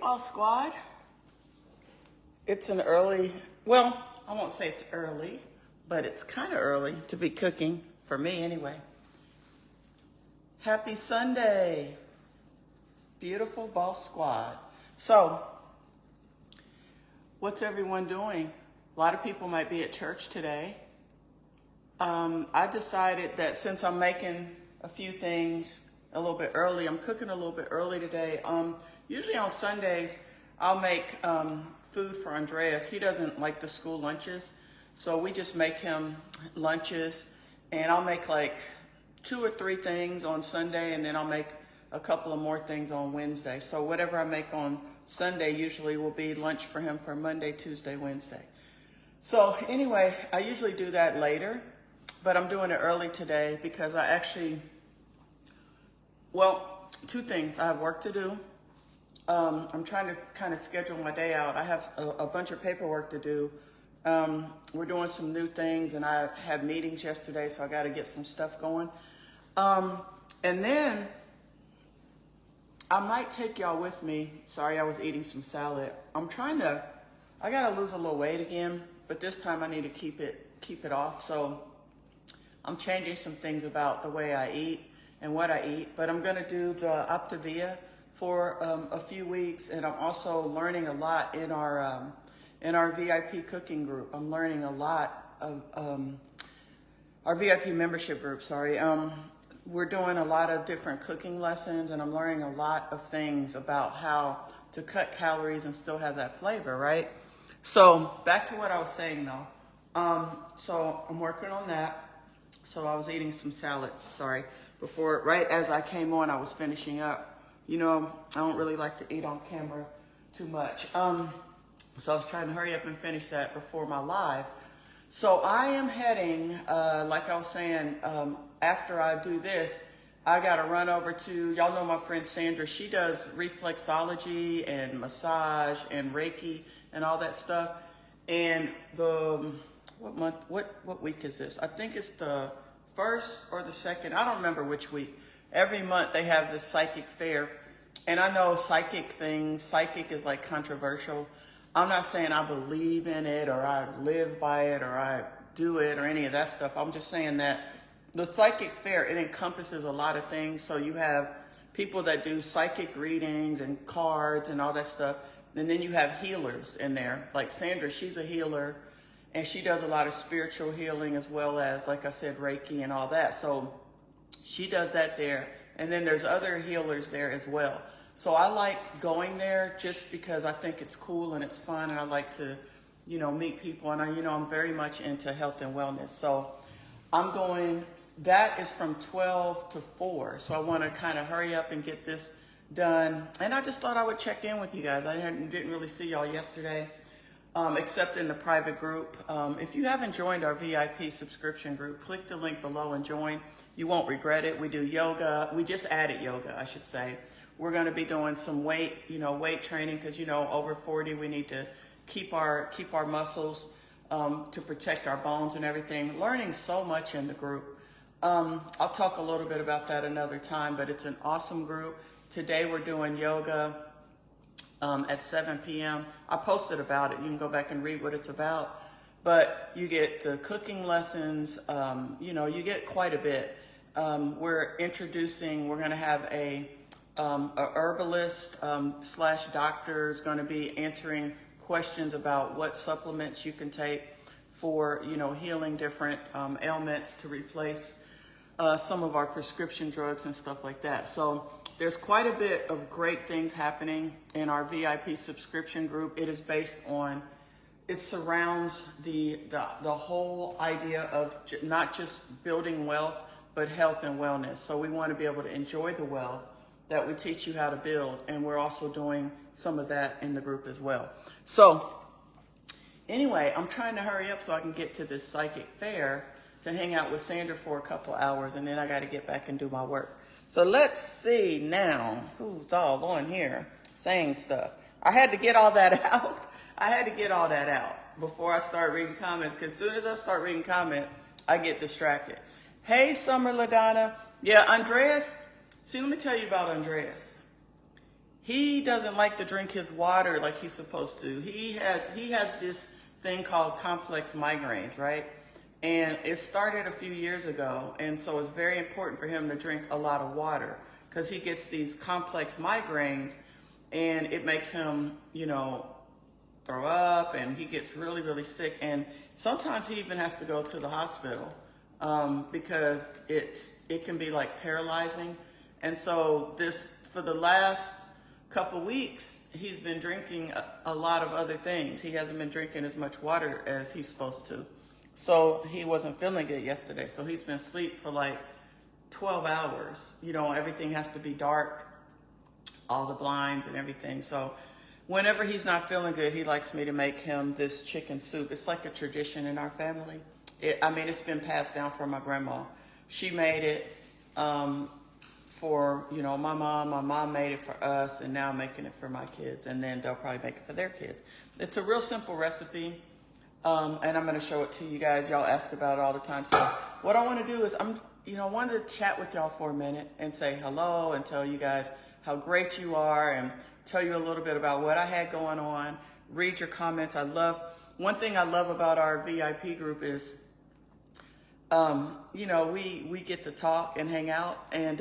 Ball Squad. It's an early, well, I won't say it's early, but it's kind of early to be cooking, for me anyway. Happy Sunday, beautiful Ball Squad. So, what's everyone doing? A lot of people might be at church today. I decided that since I'm making a few things a little bit early, I'm cooking a little bit early today. Usually on Sundays, I'll make food for Andreas. He doesn't like the school lunches, so we just make him lunches, and I'll make like 2 or 3 things on Sunday, and then I'll make a couple of more things on Wednesday. So whatever I make on Sunday usually will be lunch for him for Monday, Tuesday, Wednesday. So anyway, I usually do that later, but I'm doing it early today because I actually, well, 2 things. I have work to do. I'm trying to kind of schedule my day out. I have a bunch of paperwork to do. We're doing some new things, and I had meetings yesterday, so I got to get some stuff going. And then I might take y'all with me. Sorry, I was eating some salad. I got to lose a little weight again, but this time I need to keep it off. So I'm changing some things about the way I eat and what I eat, but I'm going to do the Optavia for a few weeks, and I'm also learning a lot in our VIP cooking group. I'm learning a lot of our VIP membership group. Sorry, we're doing a lot of different cooking lessons, and I'm learning a lot of things about how to cut calories and still have that flavor, right? So back to what I was saying though. So I'm working on that. So I was eating some salad. Sorry, right as I came on, I was finishing up. You know, I don't really like to eat on camera too much. So I was trying to hurry up and finish that before my live. So I am heading, like I was saying, after I do this, I got to run over to, y'all know my friend Sandra. She does reflexology and massage and Reiki and all that stuff. And what week is this? I think it's the 1st or the 2nd. I don't remember which week. Every month they have this psychic fair. And I know psychic is like controversial. I'm not saying I believe in it or I live by it or I do it or any of that stuff. I'm just saying that the psychic fair, it encompasses a lot of things. So you have people that do psychic readings and cards and all that stuff. And then you have healers in there. Like Sandra, she's a healer, and she does a lot of spiritual healing as well as, like I said, Reiki and all that. So she does that there. And then there's other healers there as well. So I like going there just because I think it's cool and it's fun, and I like to, you know, meet people. And I'm very much into health and wellness. So I'm going, that is from 12 to 4. So I want to kind of hurry up and get this done. And I just thought I would check in with you guys. I didn't really see y'all yesterday, except in the private group. If you haven't joined our VIP subscription group, click the link below and join. You won't regret it. We do yoga. We just added yoga, I should say. We're going to be doing some weight training because, over 40, we need to keep our muscles to protect our bones and everything. Learning so much in the group. I'll talk a little bit about that another time, but it's an awesome group. Today we're doing yoga at 7 p.m. I posted about it. You can go back and read what it's about. But you get the cooking lessons. You get quite a bit. We're going to have a herbalist / doctor is going to be answering questions about what supplements you can take for, healing different ailments to replace some of our prescription drugs and stuff like that. So there's quite a bit of great things happening in our VIP subscription group. It surrounds the whole idea of not just building wealth, but health and wellness. So we want to be able to enjoy the wealth that we teach you how to build. And we're also doing some of that in the group as well. So anyway, I'm trying to hurry up so I can get to this psychic fair to hang out with Sandra for a couple hours. And then I got to get back and do my work. So let's see now who's all on here saying stuff. I had to get all that out. Before I start reading comments, because as soon as I start reading comments, I get distracted. Hey, Summer LaDonna. Yeah, Andreas. See, let me tell you about Andreas. he doesn't like to drink his water like he's supposed to. He has this thing called complex migraines, right? And it started a few years ago, and so it's very important for him to drink a lot of water because he gets these complex migraines, and it makes him, you know, throw up, and he gets really, really sick, and sometimes he even has to go to the hospital because it can be like paralyzing. And so for the last couple weeks, he's been drinking a lot of other things. He hasn't been drinking as much water as he's supposed to. So he wasn't feeling good yesterday. So he's been asleep for like 12 hours. You know, everything has to be dark, all the blinds and everything. So whenever he's not feeling good, he likes me to make him this chicken soup. It's like a tradition in our family. It's been passed down from my grandma. She made it for, you know, my mom. My mom made it for us, and now I'm making it for my kids, and then they'll probably make it for their kids. It's a real simple recipe, and I'm going to show it to you guys. Y'all ask about it all the time. So what I want to do is I wanted to chat with y'all for a minute and say hello and tell you guys how great you are and tell you a little bit about what I had going on, read your comments. One thing I love about our VIP group is, you know, we get to talk and hang out, and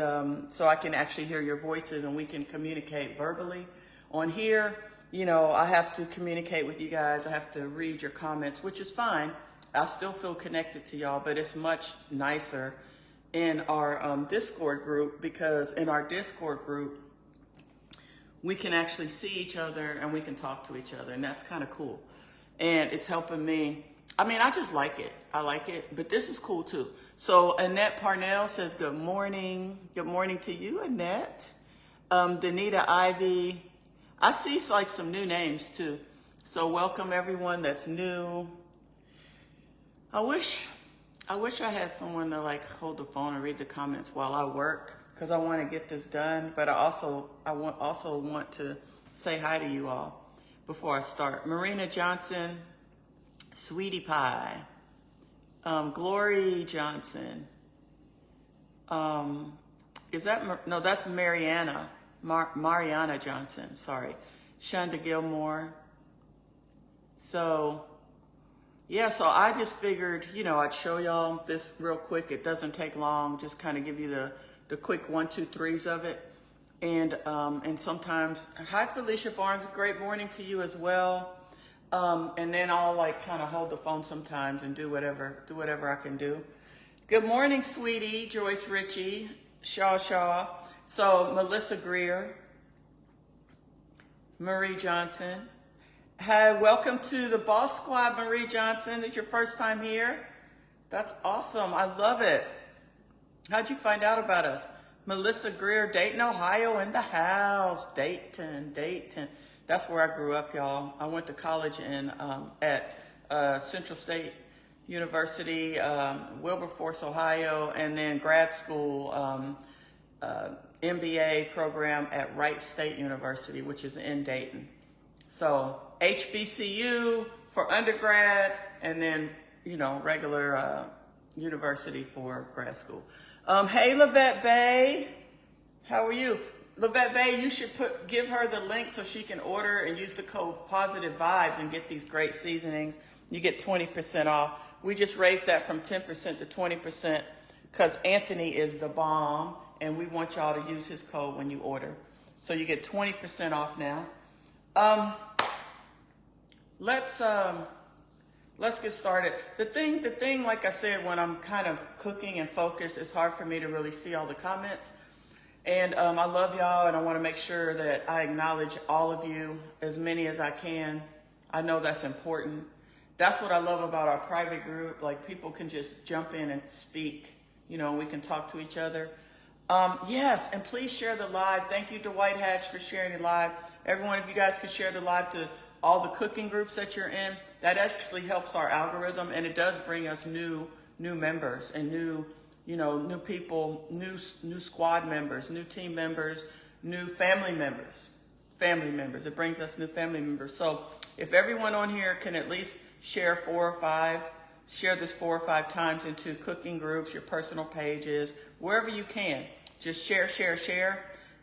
so I can actually hear your voices and we can communicate verbally. On here, you know, I have to communicate with you guys. I have to read your comments, which is fine. I still feel connected to y'all, but it's much nicer in our Discord group, because in our Discord group, we can actually see each other and we can talk to each other, and that's kind of cool. And it's helping me. I just like it. I like it, but this is cool too. So Annette Parnell says, good morning. Good morning to you, Annette. Danita Ivy. I see like some new names too. So welcome everyone that's new. I wish I had someone to like hold the phone and read the comments while I work, because I want to get this done. But I also want to say hi to you all before I start. Marina Johnson, Sweetie Pie, Glory Johnson. That's Mariana, Mariana Johnson. Sorry, Shonda Gilmore. So yeah, so I just figured, you know, I'd show y'all this real quick. It doesn't take long. Just kind of give you the quick 1, 2, 3s of it. And sometimes, hi Felicia Barnes, great morning to you as well. And then I'll like kind of hold the phone sometimes and do whatever I can do. Good morning, sweetie, Joyce Ritchie, Shaw. So Melissa Greer, Marie Johnson. Hi, welcome to the Boss Squad, Marie Johnson. It's your first time here? That's awesome. I love it. How'd you find out about us? Melissa Greer, Dayton, Ohio in the house. Dayton. That's where I grew up, y'all. I went to college at Central State University, Wilberforce, Ohio, and then grad school, MBA program at Wright State University, which is in Dayton. So HBCU for undergrad, and then, you know, regular university for grad school. Hey, Lavette Bay, how are you? Lavette Bay, you should give her the link so she can order and use the code Positive Vibes and get these great seasonings. You get 20% off. We just raised that from 10% to 20% because Anthony is the bomb, and we want y'all to use his code when you order. So you get 20% off now. Let's get started. The thing, like I said, when I'm kind of cooking and focused, it's hard for me to really see all the comments. And I love y'all, and I want to make sure that I acknowledge all of you, as many as I can. I know that's important. That's what I love about our private group. Like, people can just jump in and speak. You know, we can talk to each other. Yes, and please share the live. Thank you to White Hatch for sharing the live. Everyone, if you guys could share the live to all the cooking groups that you're in, that actually helps our algorithm, and it does bring us new members and new people, new squad members, new team members, new family members. It brings us new family members. So if everyone on here can at least share this 4 or 5 times into cooking groups, your personal pages, wherever you can, just share.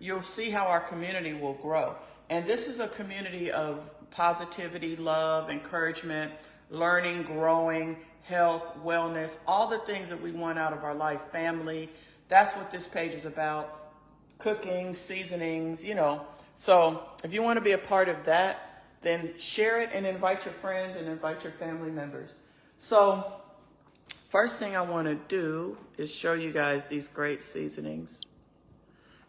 you'll see how our community will grow. And this is a community of positivity, love, encouragement, learning, growing, health, wellness, all the things that we want out of our life, family. That's what this page is about. Cooking, seasonings, you know. So if you want to be a part of that, then share it and invite your friends and invite your family members. So first thing I want to do is show you guys these great seasonings.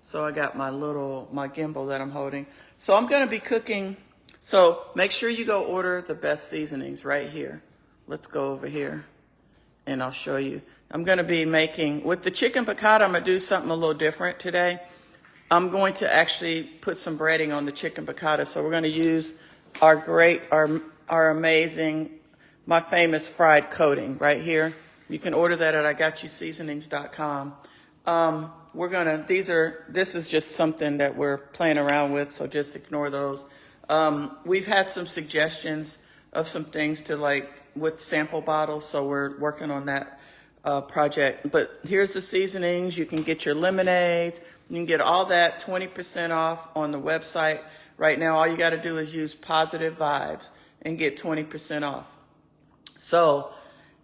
So I got my gimbal that I'm holding. So I'm going to be cooking. So make sure you go order the best seasonings right here. Let's go over here and I'll show you. I'm going to be making, with the chicken piccata, I'm going to do something a little different today. I'm going to actually put some breading on the chicken piccata. So we're going to use our amazing, my famous fried coating right here. You can order that at IGotYouSeasonings.com. This is just something that we're playing around with, so just ignore those. We've had some suggestions of some things to like with sample bottles, so we're working on that project. But here's the seasonings. You can get your lemonades. You can get all that 20% off on the website. Right now, all you got to do is use Positive Vibes and get 20% off. So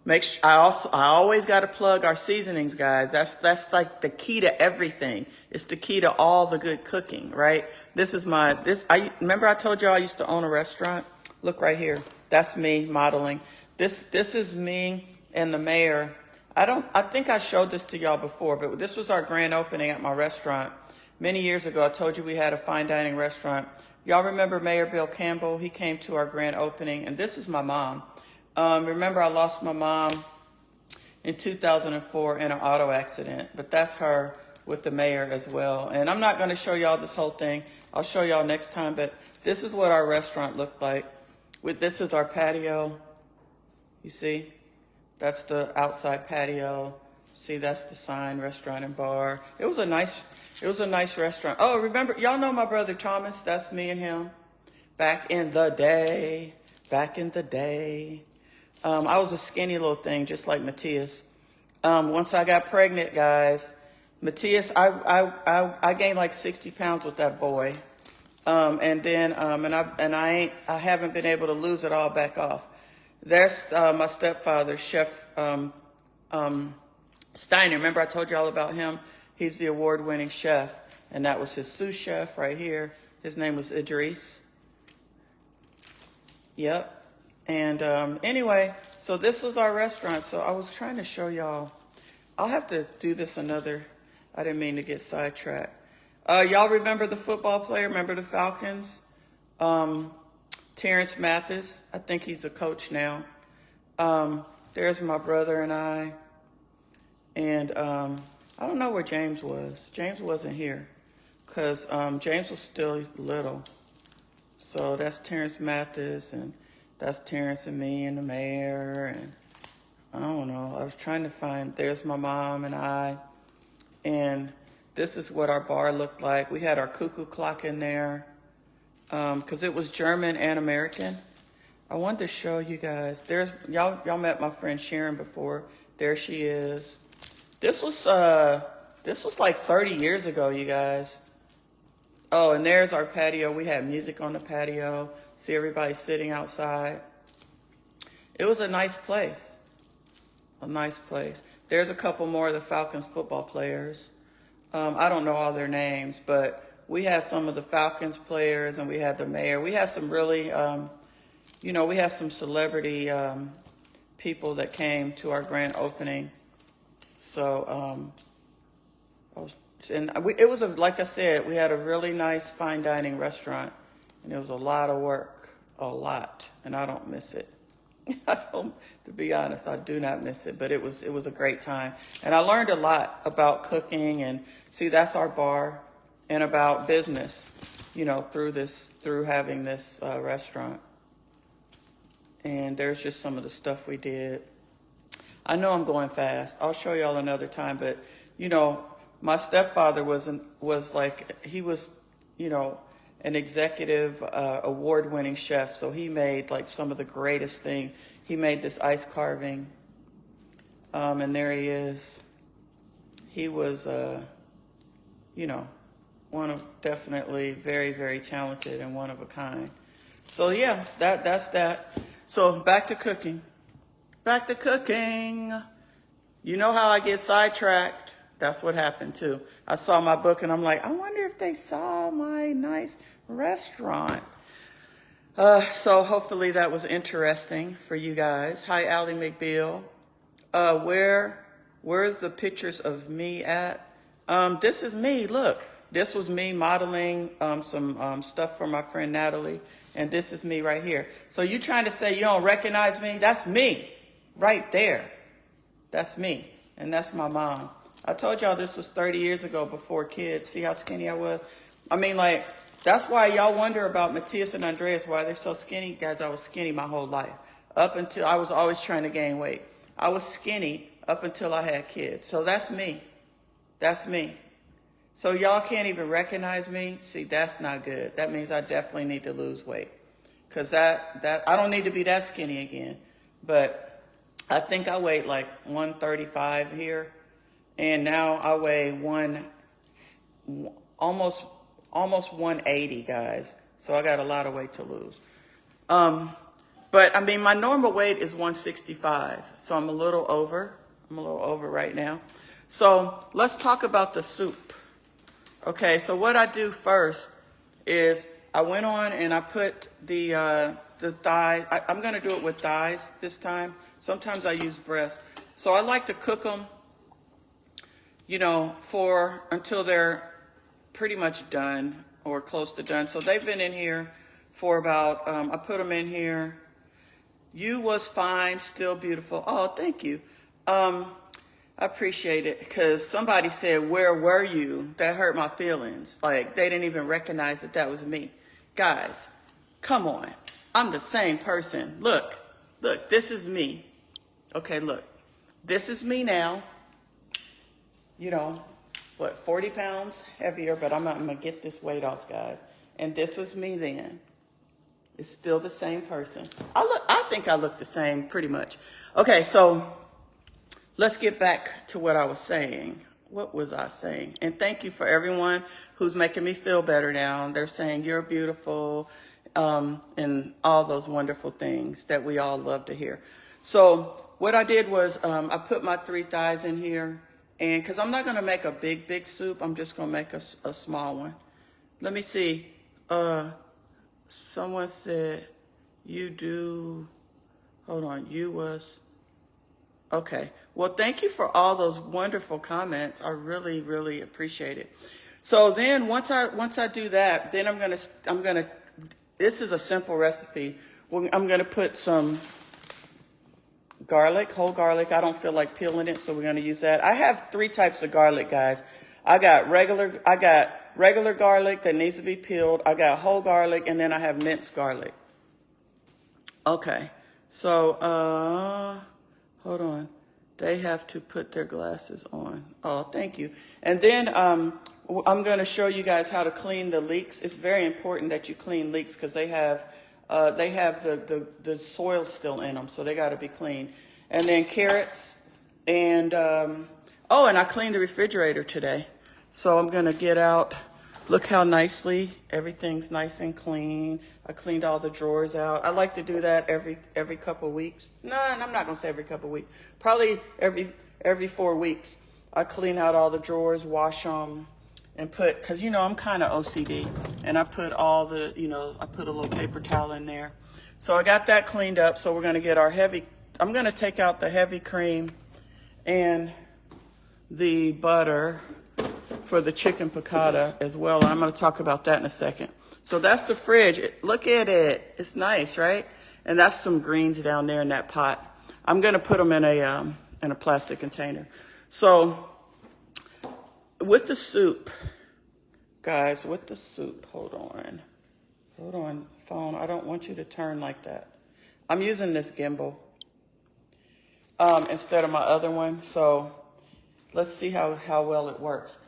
make sure, I always got to plug our seasonings, guys. That's like the key to everything. It's the key to all the good cooking, right? Remember I told you I used to own a restaurant? Look right here. That's me modeling. This is me and the mayor. I think I showed this to y'all before, but this was our grand opening at my restaurant. Many years ago, I told you we had a fine dining restaurant. Y'all remember Mayor Bill Campbell? He came to our grand opening, and this is my mom. Remember, I lost my mom in 2004 in an auto accident, but that's her with the mayor as well. And I'm not going to show y'all this whole thing. I'll show y'all next time, but this is what our restaurant looked like. This is our patio. You see? That's the outside patio. See, that's the sign, restaurant and bar. It was a nice restaurant. Oh, remember, y'all know my brother Thomas? That's me and him. Back in the day. I was a skinny little thing, just like Matthias. Once I got pregnant, guys, Matthias, I gained like 60 pounds with that boy. I haven't been able to lose it all back off. There's my stepfather, Chef Steiner. Remember I told you all about him? He's the award-winning chef, and that was his sous chef right here. His name was Andreas. Yep. And anyway, so this was our restaurant. So I was trying to show y'all. I'll have to do this I didn't mean to get sidetracked. Y'all remember the football player? Remember the Falcons? Terrence Mathis. I think he's a coach now. There's my brother and I. And I don't know where James was. James wasn't here because James was still little. So that's Terrence Mathis, and that's Terrence and me and the mayor. And I don't know. I was trying to find, there's my mom and I. And this is what our bar looked like. We had our cuckoo clock in there because it was German and American. I wanted to show you guys. There's y'all met my friend Sharon before. There she is. This was like 30 years ago, you guys. Oh, and there's our patio. We had music on the patio. See everybody sitting outside. It was a nice place. A nice place. There's a couple more of the Falcons football players. I don't know all their names, but we had some of the Falcons players, and we had the mayor. We had some really, we had some celebrity people that came to our grand opening. So, it was like I said, we had a really nice fine dining restaurant, and it was a lot of work, and I don't miss it. To be honest, I do not miss it, but it was a great time. And I learned a lot about cooking, and see, that's our bar, and about business, through having this restaurant. And there's just some of the stuff we did. I know I'm going fast. I'll show y'all another time, but my stepfather was an executive award-winning chef, so he made like some of the greatest things. He made this ice carving, and there he is. He was, definitely very, very talented and one of a kind. So yeah, that's that. So back to cooking. Back to cooking. You know how I get sidetracked? That's what happened too. I saw my book and I'm like, I wonder if they saw my nice restaurant. So hopefully that was interesting for you guys. Hi, Allie McBeal. Where's the pictures of me at? This is me. Look, this was me modeling some stuff for my friend Natalie, and this is me right here. So you trying to say you don't recognize me? That's me, right there. That's me, and that's my mom. I told y'all this was 30 years ago before kids. See how skinny I was? I mean, like, that's why y'all wonder about Matthias and Andreas, why they're so skinny. Guys, I was skinny my whole life. Up until I was always trying to gain weight. I was skinny up until I had kids. So that's me. That's me. So y'all can't even recognize me. See, that's not good. That means I definitely need to lose weight. Because that I don't need to be that skinny again. But I think I weighed like 135 here. And now I weigh almost 180, guys. So I got a lot of weight to lose. But I mean, my normal weight is 165. So I'm a little over. I'm a little over right now. So let's talk about the soup. Okay, so what I do first is I went on and I put the thighs. I'm going to do it with thighs this time. Sometimes I use breast. So I like to cook them, you know, until they're pretty much done or close to done. So they've been in here for about, I put them in here. You was fine, still beautiful. Oh, thank you. I appreciate it because somebody said, where were you? That hurt my feelings. Like they didn't even recognize that was me. Guys, come on. I'm the same person. Look, this is me. Okay, look, this is me now. You know, what, 40 pounds heavier, but I'm going to get this weight off, guys. And this was me then. It's still the same person. I think I look the same pretty much. Okay, so let's get back to what I was saying. What was I saying? And thank you for everyone who's making me feel better now. They're saying you're beautiful, and all those wonderful things that we all love to hear. So what I did was I put my 3 thighs in here. And because I'm not going to make a big soup, I'm just going to make a small one. Let me see. Someone said you do, hold on, you was, okay. Well, thank you for all those wonderful comments. I really, really appreciate it. So then once I do that, then I'm gonna, this is a simple recipe. I'm going to put some garlic, whole garlic. I don't feel like peeling it, so we're going to use that. I have 3 types of garlic, guys. I got regular garlic that needs to be peeled. I got whole garlic, and then I have minced garlic. Okay, so hold on. They have to put their glasses on. Oh, thank you. And then I'm going to show you guys how to clean the leeks. It's very important that you clean leeks because they have the soil still in them, so they got to be clean. And then carrots, and and I cleaned the refrigerator today. So I'm gonna get out. Look how nicely everything's nice and clean. I cleaned all the drawers out. I like to do that every couple of weeks. No, I'm not gonna say every couple of weeks. Probably every 4 weeks. I clean out all the drawers, wash them, and put, because you know I'm kind of OCD, and I put all the, I put a little paper towel in there. So I got that cleaned up. So we're gonna get our I'm gonna take out the heavy cream and the butter for the chicken piccata as well. I'm gonna talk about that in a second. So that's the fridge. Look at it. It's nice, right? And that's some greens down there in that pot. I'm gonna put them in a plastic container. So with the soup, guys, hold on, phone. I don't want you to turn like that. I'm using this gimbal instead of my other one. So let's see how well it works.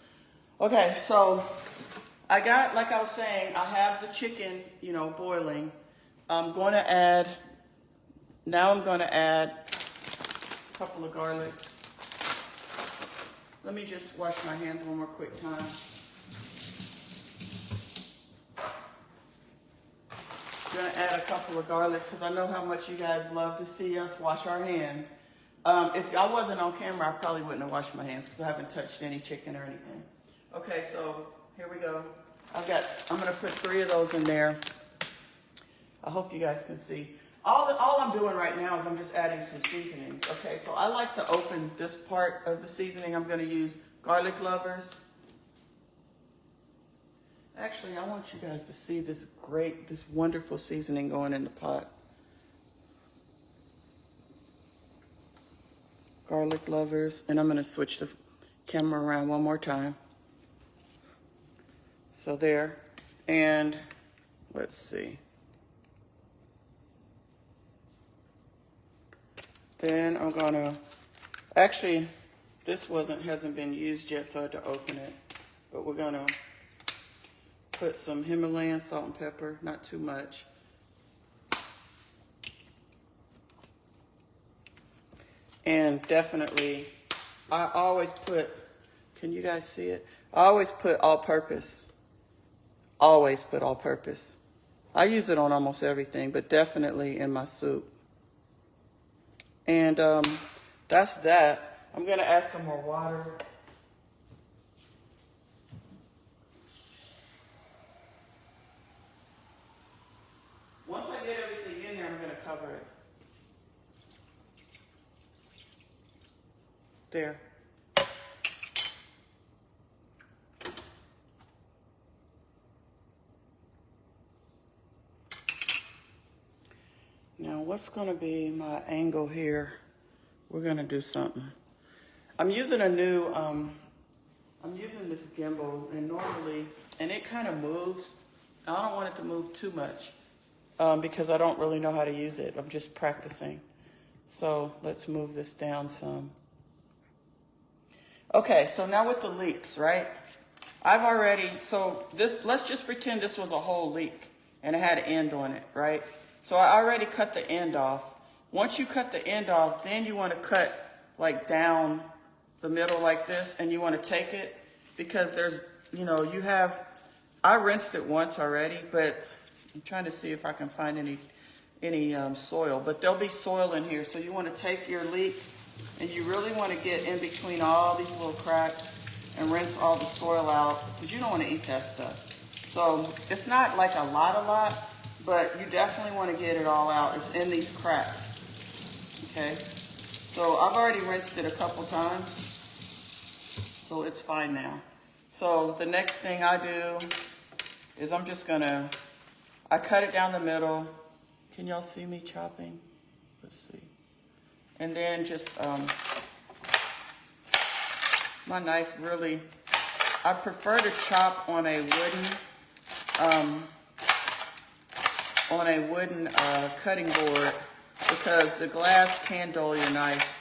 Okay, so I got, like I was saying, I have the chicken, boiling. I'm going to add a couple of garlics. Let me just wash my hands one more quick time. Gonna add a couple of garlics because I know how much you guys love to see us wash our hands. If I wasn't on camera, I probably wouldn't have washed my hands because I haven't touched any chicken or anything. Okay, so here we go. I'm gonna put 3 of those in there. I hope you guys can see. All I'm doing right now is I'm just adding some seasonings. Okay, so I like to open this part of the seasoning. I'm gonna use garlic lovers. Actually, I want you guys to see this wonderful seasoning going in the pot. Garlic lovers, and I'm gonna switch the camera around one more time. So there, and let's see. Then I'm gonna, actually, this hasn't been used yet, so I had to open it. But we're gonna put some Himalayan salt and pepper, not too much. And definitely, I always put, can you guys see it? I always put all-purpose. Always put all-purpose. I use it on almost everything, but definitely in my soup. And that's that. I'm gonna add some more water. Once I get everything in there, I'm gonna cover it. There. Now, what's gonna be my angle here? We're gonna do something. I'm using I'm using this gimbal, and normally, and it kind of moves. I don't want it to move too much because I don't really know how to use it. I'm just practicing. So let's move this down some. Okay, so now with the leeks, right? Let's just pretend this was a whole leek and it had an end on it, right? So I already cut the end off. Once you cut the end off, then you want to cut like down the middle like this, and you want to take it because there's, I rinsed it once already, but I'm trying to see if I can find any soil, but there'll be soil in here. So you want to take your leek and you really want to get in between all these little cracks and rinse all the soil out because you don't want to eat that stuff. So it's not like a lot, but you definitely want to get it all out. It's in these cracks, okay? So I've already rinsed it a couple times, so it's fine now. So the next thing I do is I cut it down the middle. Can y'all see me chopping? Let's see. And then just, my knife really, I prefer to chop on a wooden cutting board because the glass can dull your knife.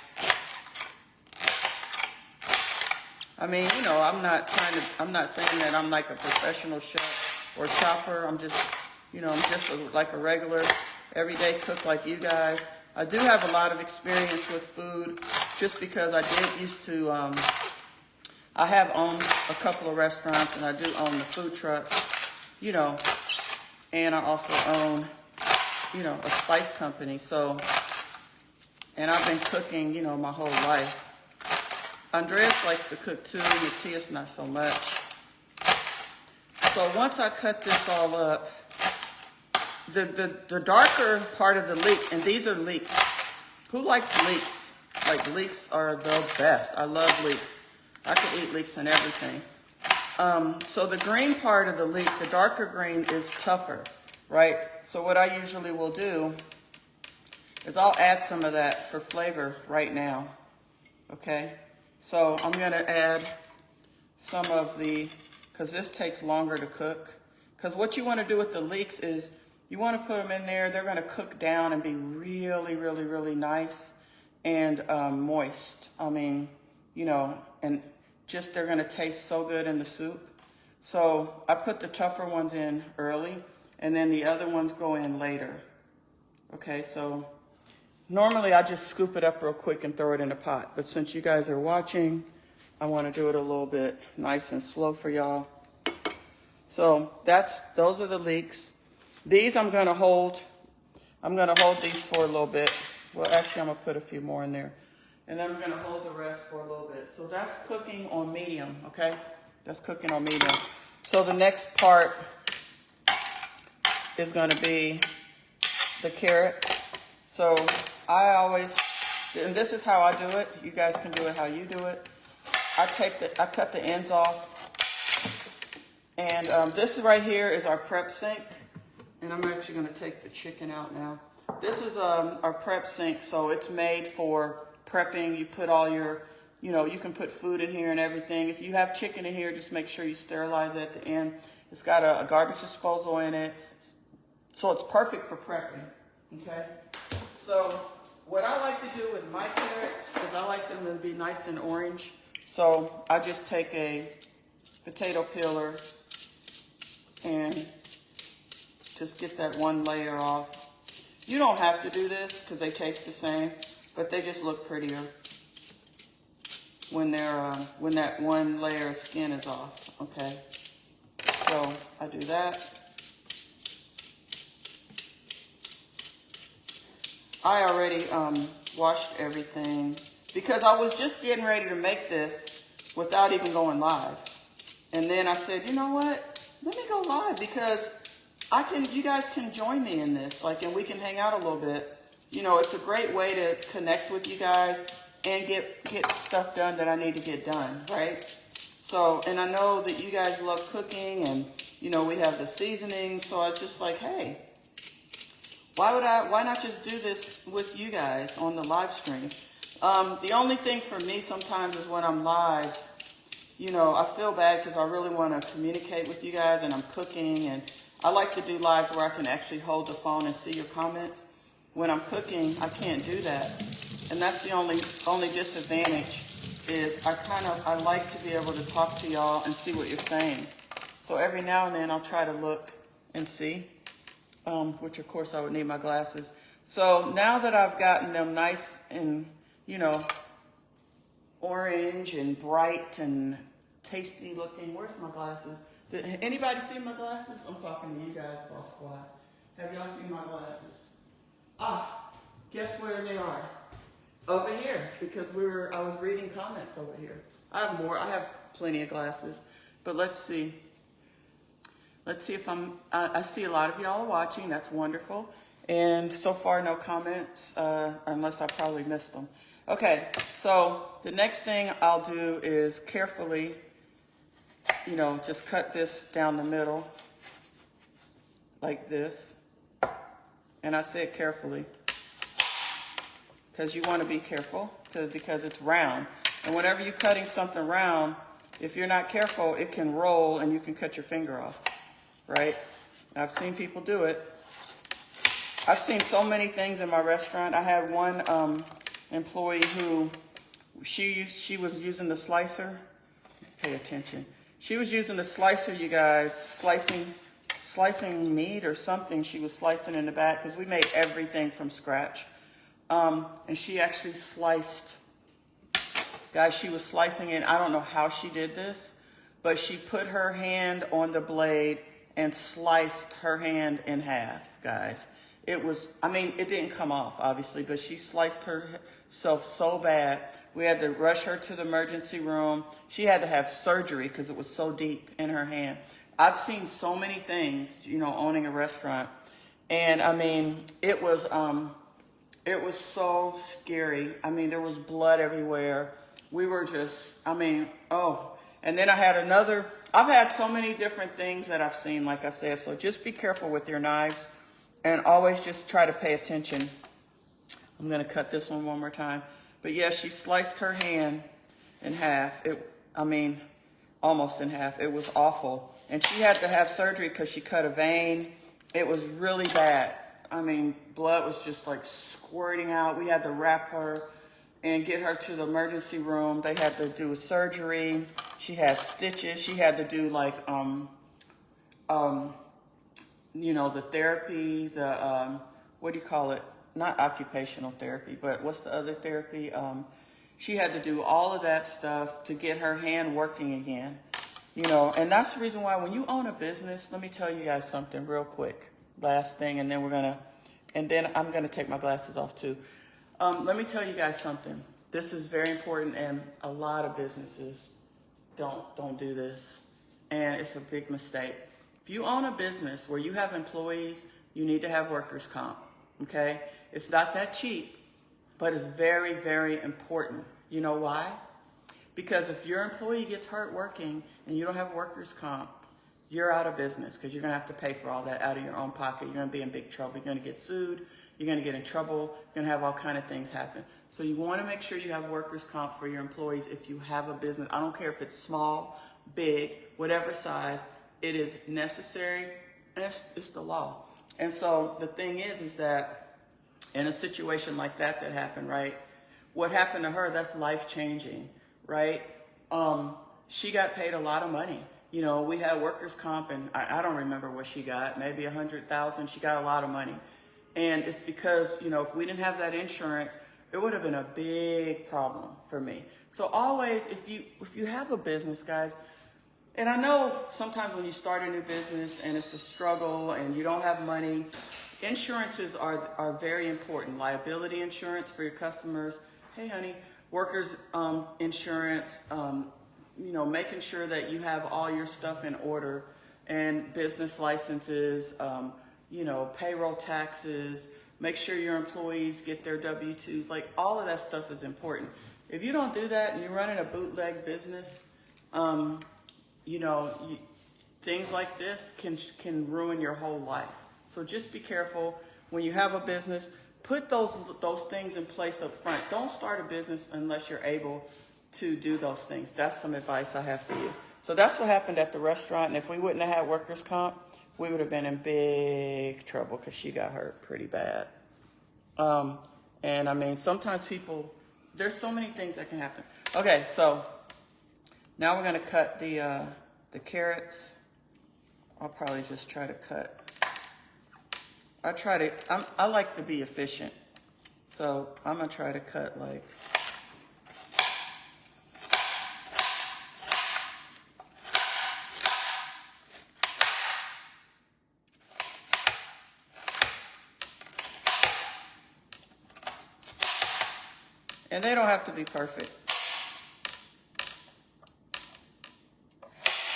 I mean, I'm not saying that I'm like a professional chef or chopper. I'm just like a regular everyday cook like you guys. I do have a lot of experience with food just because I did used to, I have owned a couple of restaurants and I do own the food trucks, and I also own, a spice company. So, and I've been cooking, my whole life. Andreas likes to cook too, Matthias not so much. So once I cut this all up, the darker part of the leek, and these are leeks. Who likes leeks? Like, leeks are the best. I love leeks. I could eat leeks and everything. So the green part of the leek, the darker green, is tougher, right? So what I usually will do is I'll add some of that for flavor right now, okay? So I'm gonna add some of because this takes longer to cook. Because what you wanna do with the leeks is you wanna put them in there, they're gonna cook down and be really, really, really nice and moist. I mean, and just they're gonna taste so good in the soup. So I put the tougher ones in early and then the other ones go in later. Okay, so normally I just scoop it up real quick and throw it in a pot. But since you guys are watching, I wanna do it a little bit nice and slow for y'all. So those are the leeks. These I'm gonna hold these for a little bit. Well, actually I'm gonna put a few more in there. And then I'm gonna hold the rest for a little bit. So that's cooking on medium, okay? That's cooking on medium. So the next part is gonna be the carrots. So I always, and this is how I do it. You guys can do it how you do it. I cut the ends off. And this right here is our prep sink. And I'm actually gonna take the chicken out now. This is our prep sink, so it's made for prepping. You put all your, you can put food in here and everything. If you have chicken in here, just make sure you sterilize it at the end. It's got a garbage disposal in it, so it's perfect for prepping, okay? So what I like to do with my carrots is I like them to be nice and orange. So I just take a potato peeler and just get that one layer off. You don't have to do this because they taste the same, but they just look prettier when they're when that one layer of skin is off. Okay, so I do that. I already washed everything because I was just getting ready to make this without even going live, and then I said, you know what? Let me go live because you guys can join me in this, and we can hang out a little bit. It's a great way to connect with you guys and get stuff done that I need to get done, right? So, and I know that you guys love cooking and, we have the seasoning. So I was just like, hey, why not just do this with you guys on the live stream? The only thing for me sometimes is when I'm live, I feel bad because I really want to communicate with you guys and I'm cooking, and I like to do lives where I can actually hold the phone and see your comments. When I'm cooking, I can't do that. And that's the only disadvantage is I like to be able to talk to y'all and see what you're saying. So every now and then I'll try to look and see, which of course I would need my glasses. So now that I've gotten them nice and, orange and bright and tasty looking, where's my glasses? Did anybody see my glasses? I'm talking to you guys, Boss Squad. Have y'all seen my glasses? Ah, guess where they are? Over here, because I was reading comments over here. I have more. I have plenty of glasses, but let's see. Let's see if I see a lot of y'all are watching. That's wonderful. And so far, no comments, unless I probably missed them. Okay, so the next thing I'll do is carefully, just cut this down the middle like this. And I say it carefully because you want to be careful because it's round. And whenever you're cutting something round, if you're not careful, it can roll and you can cut your finger off, right? I've seen people do it. I've seen so many things in my restaurant. I had one employee who she was using the slicer. Pay attention. She was using the slicer, you guys, slicing meat or something. She was slicing in the back because we made everything from scratch. And she actually sliced, guys, she was slicing it. I don't know how she did this, but she put her hand on the blade and sliced her hand in half, guys. It didn't come off, obviously, but she sliced herself so bad. We had to rush her to the emergency room. She had to have surgery because it was so deep in her hand. I've seen so many things, owning a restaurant. And it was so scary. There was blood everywhere. We were just, And then I've had so many different things that I've seen, like I said. So just be careful with your knives and always just try to pay attention. I'm going to cut this one more time. But yeah, she sliced her hand in half. Almost in half. It was awful. And she had to have surgery because she cut a vein. It was really bad. Blood was just like squirting out. We had to wrap her and get her to the emergency room. They had to do surgery. She had stitches. She had to do the therapy, what do you call it? Not occupational therapy, but what's the other therapy? She had to do all of that stuff to get her hand working again. And that's the reason why when you own a business, let me tell you guys something real quick. last thing, and then I'm gonna take my glasses off too. Let me tell you guys something. This is very important, and a lot of businesses don't do this, and it's a big mistake. If you own a business where you have employees, you need to have workers' comp, okay? It's not that cheap, but it's very, very important. You know why? Because if your employee gets hurt working and you don't have workers' comp, you're out of business because you're going to have to pay for all that out of your own pocket. You're going to be in big trouble. You're going to get sued. You're going to get in trouble. You're going to have all kind of things happen. So you want to make sure you have workers' comp for your employees if you have a business. I don't care if it's small, big, whatever size. It is necessary, and it's the law. And so the thing is that in a situation like that happened, right? What happened to her, that's life-changing, right? She got paid a lot of money. You know, we had workers' comp, and I don't remember what she got, maybe $100,000. She got a lot of money. And it's because, you know, if we didn't have that insurance, it would have been a big problem for me. So always, if you have a business, guys, and I know sometimes when you start a new business and it's a struggle and you don't have money, insurances are very important. Liability insurance for your customers. Hey, honey. Workers insurance, you know, making sure that you have all your stuff in order, and business licenses, you know, payroll taxes, make sure your employees get their W-2s, like all of that stuff is important. If you don't do that and you're running a bootleg business, you know, things like this can ruin your whole life. So just be careful when you have a business. Put those things in place up front. Don't start a business unless you're able to do those things. That's some advice I have for you. So that's what happened at the restaurant. And if we wouldn't have had workers' comp, we would have been in big trouble because she got hurt pretty bad. And I mean, sometimes there's so many things that can happen. Okay, so now we're gonna cut the carrots. I'll probably just try to cut. I like to be efficient. So I'm gonna try to cut like, and they don't have to be perfect.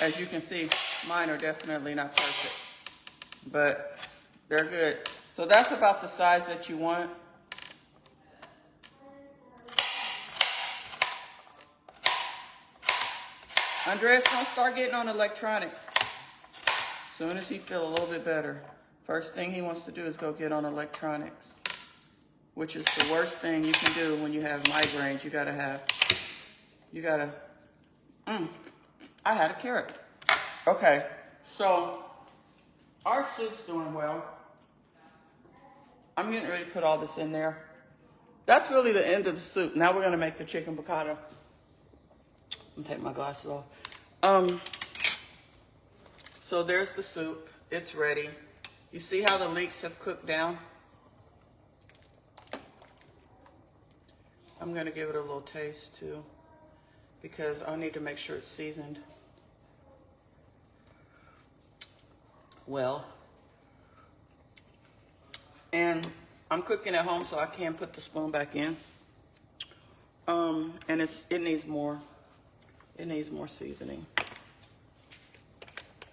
As you can see, mine are definitely not perfect, but they're good. So that's about the size that you want. Andreas, don't start getting on electronics. As soon as he feels a little bit better, first thing he wants to do is go get on electronics, which is the worst thing you can do when you have migraines. I had a carrot. Okay, so our soup's doing well. I'm getting ready to put all this in there. That's really the end of the soup. Now we're gonna make the chicken piccata. I'm gonna take my glasses off. So there's the soup. It's ready. You see how the leeks have cooked down? I'm gonna give it a little taste too, because I need to make sure it's seasoned well. And I'm cooking at home, so I can't put the spoon back in. And it needs more seasoning.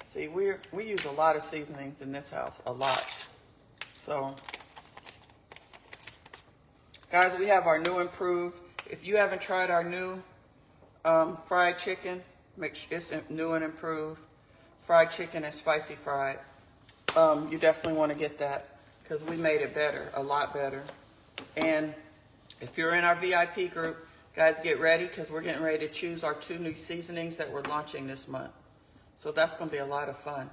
See, we use a lot of seasonings in this house, a lot. So, guys, we have our new improved. If you haven't tried our new fried chicken, make sure it's new and improved. Fried chicken and spicy fried. You definitely want to get that because we made it better, a lot better. And if you're in our VIP group, guys, get ready because we're getting ready to choose our 2 new seasonings that we're launching this month. So that's going to be a lot of fun.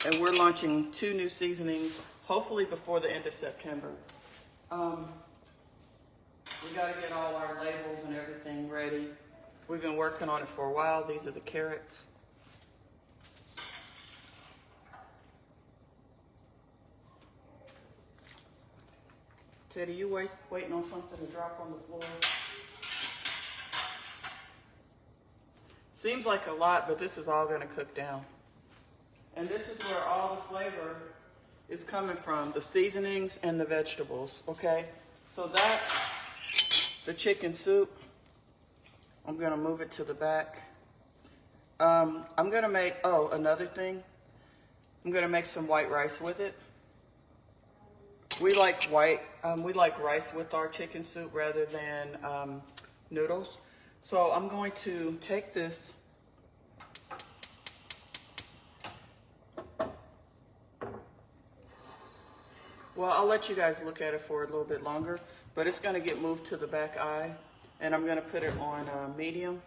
And we're launching 2 new seasonings, hopefully before the end of September. We got to get all our labels and everything ready. We've been working on it for a while. These are the carrots. Teddy, you waiting on something to drop on the floor? Seems like a lot, but this is all going to cook down. And this is where all the flavor is coming from, the seasonings and the vegetables, okay? So that's the chicken soup. I'm gonna move it to the back. I'm gonna make, oh, another thing. I'm gonna make some white rice with it. We like rice with our chicken soup rather than noodles. So I'm going to take this. Well, I'll let you guys look at it for a little bit longer, but it's gonna get moved to the back eye, and I'm gonna put it on medium,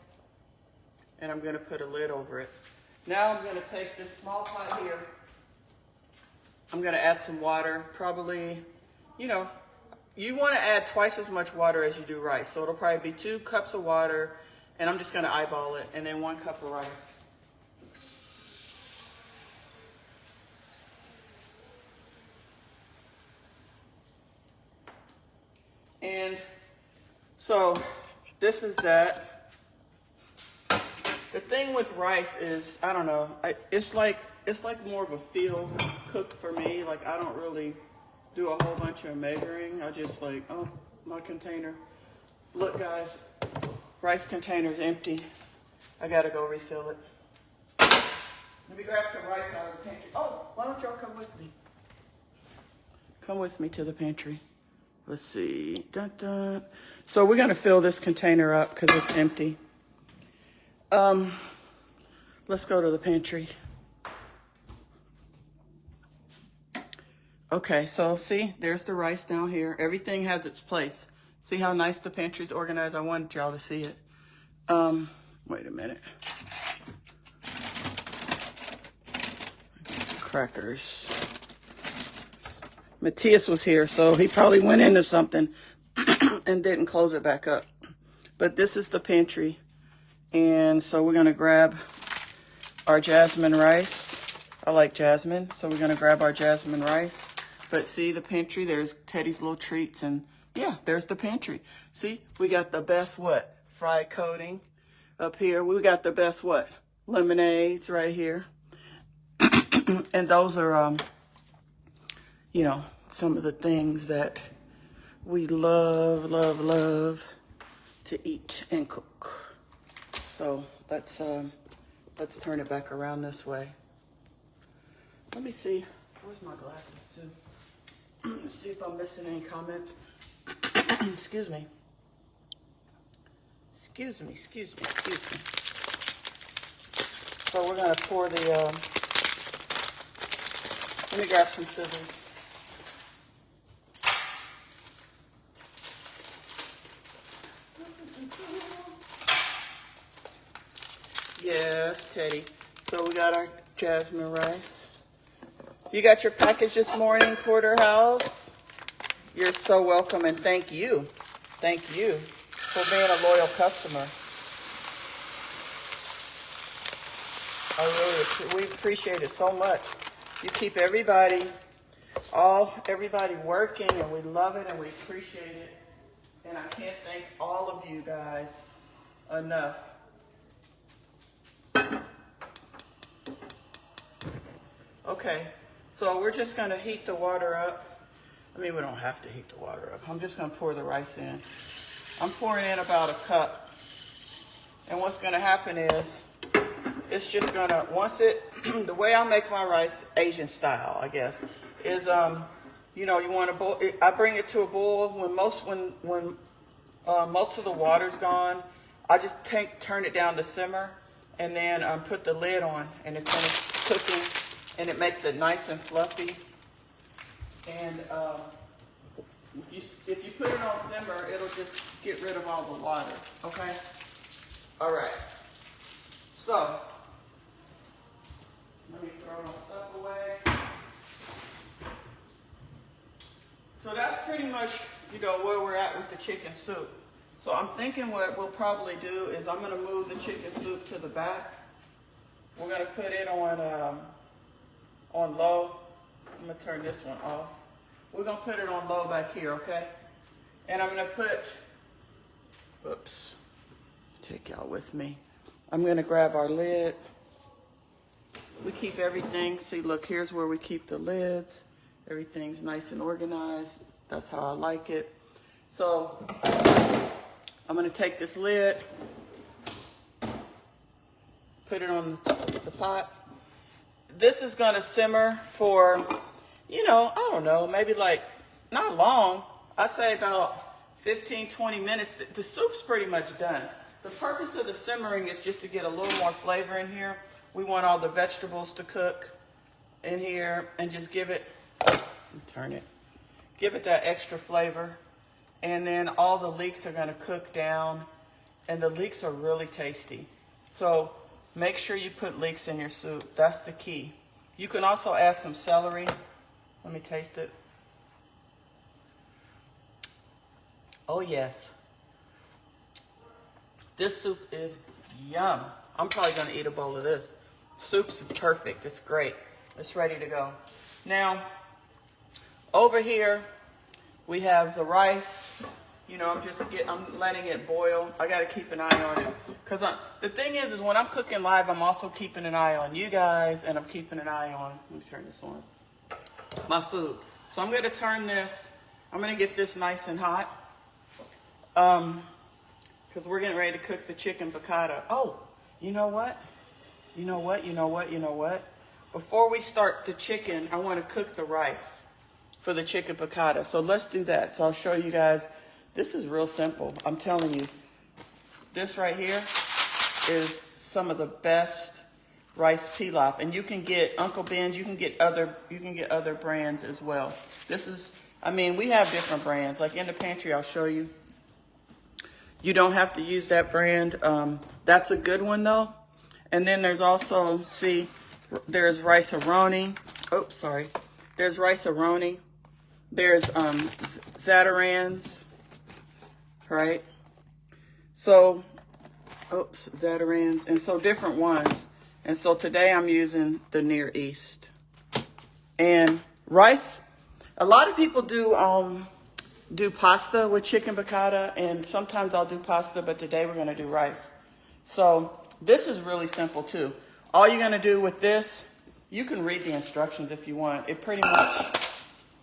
and I'm gonna put a lid over it. Now I'm gonna take this small pot here. I'm gonna add some water, probably, you know, you wanna add twice as much water as you do rice. So it'll probably be 2 cups of water, and I'm just gonna eyeball it, and then 1 cup of rice. And so this is that. The thing with rice is, I don't know, it's like more of a feel cook for me. Like I don't really do a whole bunch of measuring. I just like, oh, my container. Look guys, rice container's empty. I gotta go refill it. Let me grab some rice out of the pantry. Oh, why don't y'all come with me? Come with me to the pantry. Let's see. Dun, dun. So we're gonna fill this container up because it's empty. Let's go to the pantry. Okay, so see, there's the rice down here. Everything has its place. See how nice the pantry's organized? I wanted y'all to see it. Wait a minute. Crackers. Matthias was here, so he probably went into something and didn't close it back up. But this is the pantry. And so we're gonna grab our jasmine rice. I like jasmine, so we're gonna grab our jasmine rice. But see the pantry, there's Teddy's little treats, and yeah, there's the pantry. See, we got the best what? Fried coating up here. We got the best what? Lemonades right here. And those are, you know, some of the things that we love, love, love to eat and cook. So let's turn it back around this way. Let me see. Where's my glasses too? Let's see if I'm missing any comments. Excuse me. Excuse me. So we're gonna pour the. Let me grab some scissors. Yes, Teddy. So we got our jasmine rice. You got your package this morning, Porterhouse. You're so welcome, and thank you. Thank you for being a loyal customer. We appreciate it so much. You keep everybody working, and we love it, and we appreciate it. And I can't thank all of you guys enough. Okay, so we're just gonna heat the water up. I mean, we don't have to heat the water up. I'm just gonna pour the rice in. I'm pouring in about a cup. And what's gonna happen is, it's just gonna, the way I make my rice, Asian style, I guess, is, you know, you wanna boil, I bring it to a boil when most of the water's gone. I just turn it down to simmer, and then put the lid on, and it finishes cooking, and it makes it nice and fluffy. And if you put it on simmer, it'll just get rid of all the water, okay? All right, so let me throw my stuff away. So that's pretty much, you know, where we're at with the chicken soup. So I'm thinking what we'll probably do is I'm gonna move the chicken soup to the back. We're gonna put it on low. I'm gonna turn this one off. We're gonna put it on low back here, okay? And I'm gonna take y'all with me. I'm gonna grab our lid. We keep everything. See, look, here's where we keep the lids. Everything's nice and organized. That's how I like it. So I'm gonna take this lid, put it on the pot. This is gonna simmer for, you know, I don't know, maybe like, not long. I say about 15, 20 minutes. The soup's pretty much done. The purpose of the simmering is just to get a little more flavor in here. We want all the vegetables to cook in here and just give it, turn it, give it that extra flavor. And then all the leeks are gonna cook down, and the leeks are really tasty. So make sure you put leeks in your soup. That's the key. You can also add some celery. Let me taste it. Oh yes. This soup is yum. I'm probably gonna eat a bowl of this. Soup's perfect, it's great. It's ready to go. Now, over here, we have the rice. You know, I'm letting it boil. I gotta keep an eye on it. Cause the thing is when I'm cooking live, I'm also keeping an eye on you guys, and I'm keeping an eye on, let me turn this on, my food. So I'm gonna turn this, I'm gonna get this nice and hot. Because we're getting ready to cook the chicken piccata. Oh, you know what? You know what? Before we start the chicken, I want to cook the rice for the chicken piccata. So let's do that. So I'll show you guys. This is real simple. I'm telling you. This right here is some of the best rice pilaf. And you can get Uncle Ben's, you can get other brands as well. This is, I mean, we have different brands. Like in the pantry, I'll show you. You don't have to use that brand. That's a good one though. And then there's also, see, there's rice-a-roni. Oops, sorry. There's rice-a-roni. There's Zatarans, right? So, oops, Zatarans. And so different ones. And so today I'm using the Near East. And rice, a lot of people do pasta with chicken piccata, and sometimes I'll do pasta, but today we're gonna do rice. So this is really simple too. All you're gonna do with this, you can read the instructions if you want. It pretty much,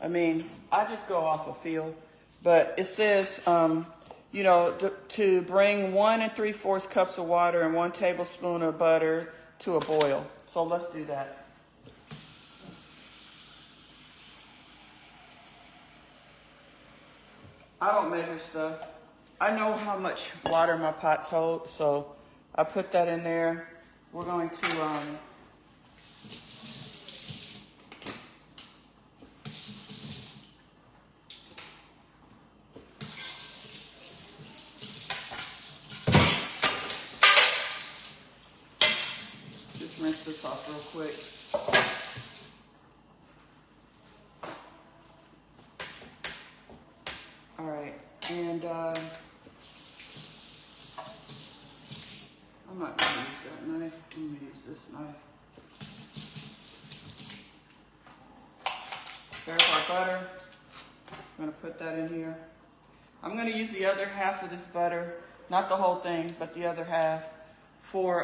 I mean, I just go off a feel, but it says, you know, to bring 1 3/4 cups of water and 1 tablespoon of butter to a boil. So let's do that. I don't measure stuff. I know how much water my pots hold, so I put that in there. We're going to, just rinse this off real quick. All right, and I'm not gonna use that knife. I'm gonna use this knife. There's our butter. I'm gonna put that in here. I'm gonna use the other half of this butter, not the whole thing, but the other half for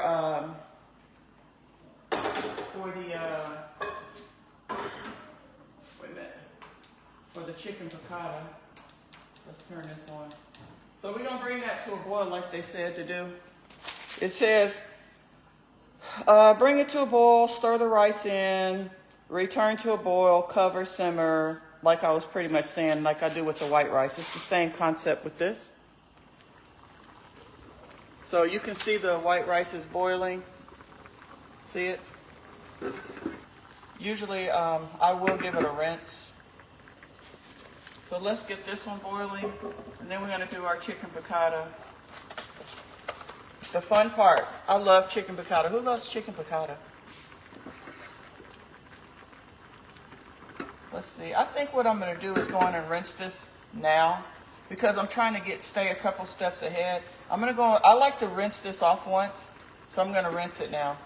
the wait a minute, for the chicken piccata. Let's turn this on. So we're gonna bring that to a boil like they said to do. It says, bring it to a boil, stir the rice in, return to a boil, cover, simmer, like I was pretty much saying, like I do with the white rice. It's the same concept with this. So you can see the white rice is boiling. See it? Usually I will give it a rinse. So let's get this one boiling, and then we're gonna do our chicken piccata. The fun part, I love chicken piccata. Who loves chicken piccata? Let's see, I think what I'm gonna do is go on and rinse this now, because I'm trying to stay a couple steps ahead. I like to rinse this off once, so I'm gonna rinse it now.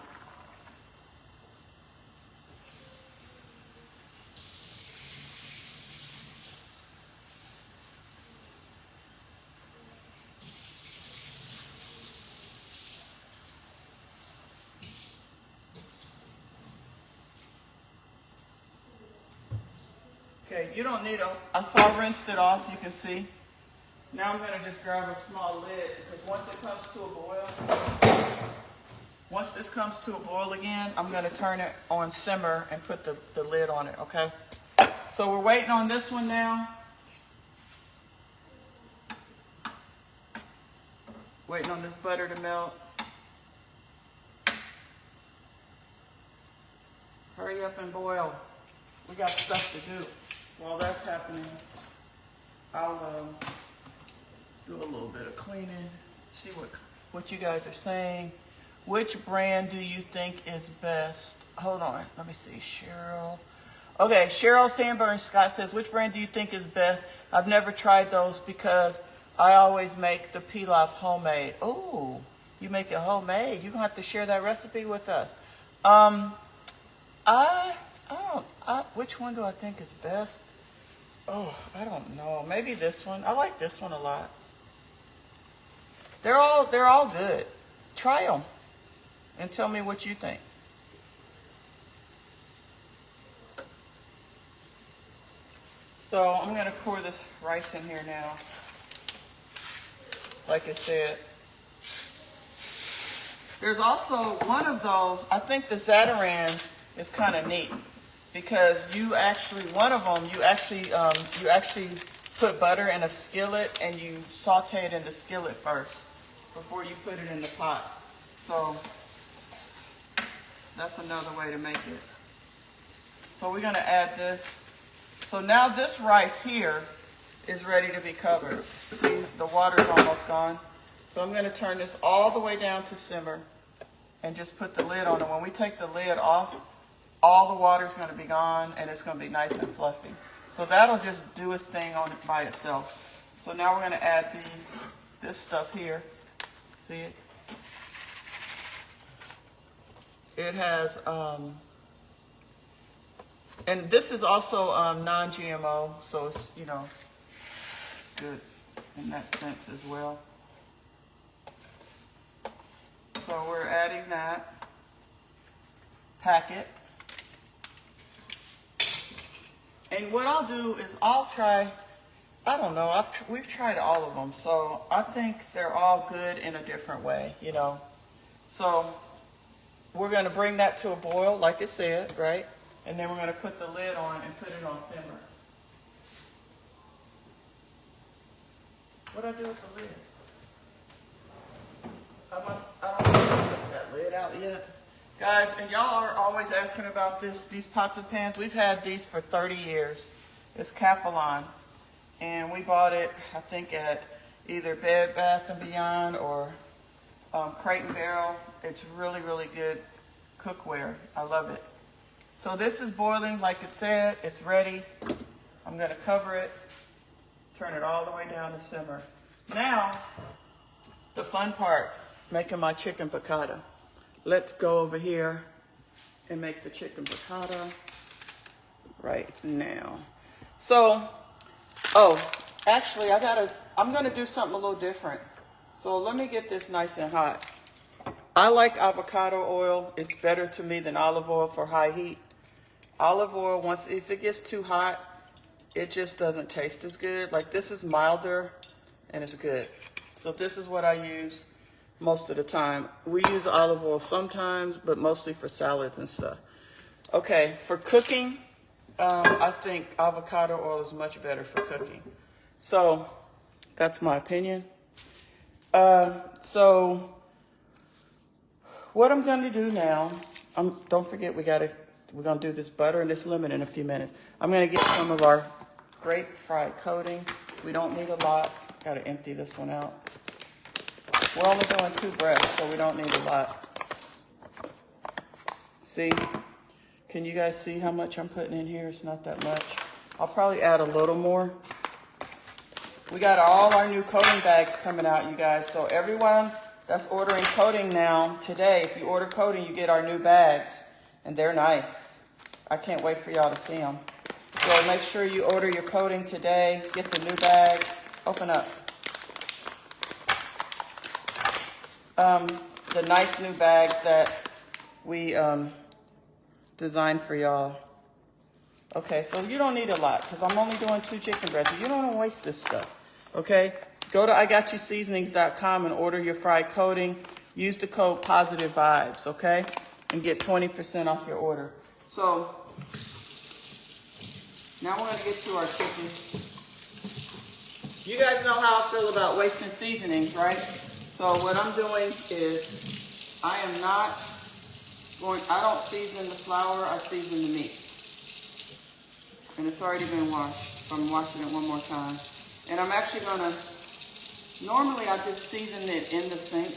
Okay, you don't need I saw rinsed it off, you can see. Now I'm gonna just grab a small lid because once it comes to a boil, once this comes to a boil again, I'm gonna turn it on simmer and put the lid on it, okay? So we're waiting on this one now. Waiting on this butter to melt. Hurry up and boil. We got stuff to do. While that's happening, I'll do a little bit of cleaning, see what you guys are saying. Which brand do you think is best? Hold on, let me see, Cheryl. Okay, Cheryl Sanborn Scott says, which brand do you think is best? I've never tried those because I always make the pilaf homemade. Oh, you make it homemade. You're gonna have to share that recipe with us. Which one do I think is best? Oh, I don't know. Maybe this one. I like this one a lot. They're all good. Try them and tell me what you think. So I'm gonna pour this rice in here now. Like I said, there's also one of those. I think the Zatarans is kind of neat because one of them, you actually put butter in a skillet and you saute it in the skillet first before you put it in the pot. So that's another way to make it. So we're gonna add this. So now this rice here is ready to be covered. See, the water's almost gone. So I'm gonna turn this all the way down to simmer and just put the lid on it. When we take the lid off, all the water's gonna be gone and it's gonna be nice and fluffy. So that'll just do its thing on it by itself. So now we're gonna add this stuff here. See it? It has, and this is also non-GMO, so it's, it's good in that sense as well. So we're adding that packet. And what I'll do is I'll try, I don't know, we've tried all of them, so I think they're all good in a different way, So we're gonna bring that to a boil, like it said, right? And then we're gonna put the lid on and put it on simmer. What'd I do with the lid? I don't know if I took that lid out yet. Guys, and y'all are always asking about these pots and pans. We've had these for 30 years. It's Calphalon. And we bought it, I think, at either Bed Bath & Beyond or Crate & Barrel. It's really, really good cookware. I love it. So this is boiling, like it said. It's ready. I'm going to cover it, turn it all the way down to simmer. Now, the fun part, making my chicken piccata. Let's go over here and make the chicken piccata right now. So, actually, I'm gonna do something a little different. So let me get this nice and hot. I like avocado oil. It's better to me than olive oil for high heat. Olive oil, if it gets too hot, it just doesn't taste as good. Like this is milder and it's good. So this is what I use most of the time. We use olive oil sometimes, but mostly for salads and stuff. Okay, for cooking, I think avocado oil is much better for cooking. So that's my opinion. So what I'm going to do now, don't forget we're going to do this butter and this lemon in a few minutes. I'm going to get some of our grape fried coating. We don't need a lot. Got to empty this one out. We're only doing 2 breaths, so we don't need a lot. See? Can you guys see how much I'm putting in here? It's not that much. I'll probably add a little more. We got all our new coating bags coming out, you guys. So everyone that's ordering coating now, today, if you order coating, you get our new bags. And they're nice. I can't wait for y'all to see them. So make sure you order your coating today. Get the new bag. Open up. The nice new bags that we designed for y'all. Okay, so you don't need a lot because I'm only doing 2 chicken breasts. You don't want to waste this stuff. Okay, go to IGotYouSeasonings.com and order your fried coating. Use the code Positive Vibes, okay, and get 20% off your order. So now we're gonna get to our chicken. You guys know how I feel about wasting seasonings, right? So what I'm doing is I don't season the flour, I season the meat. And it's already been washed, so I'm washing it one more time. And I'm actually normally I just season it in the sink.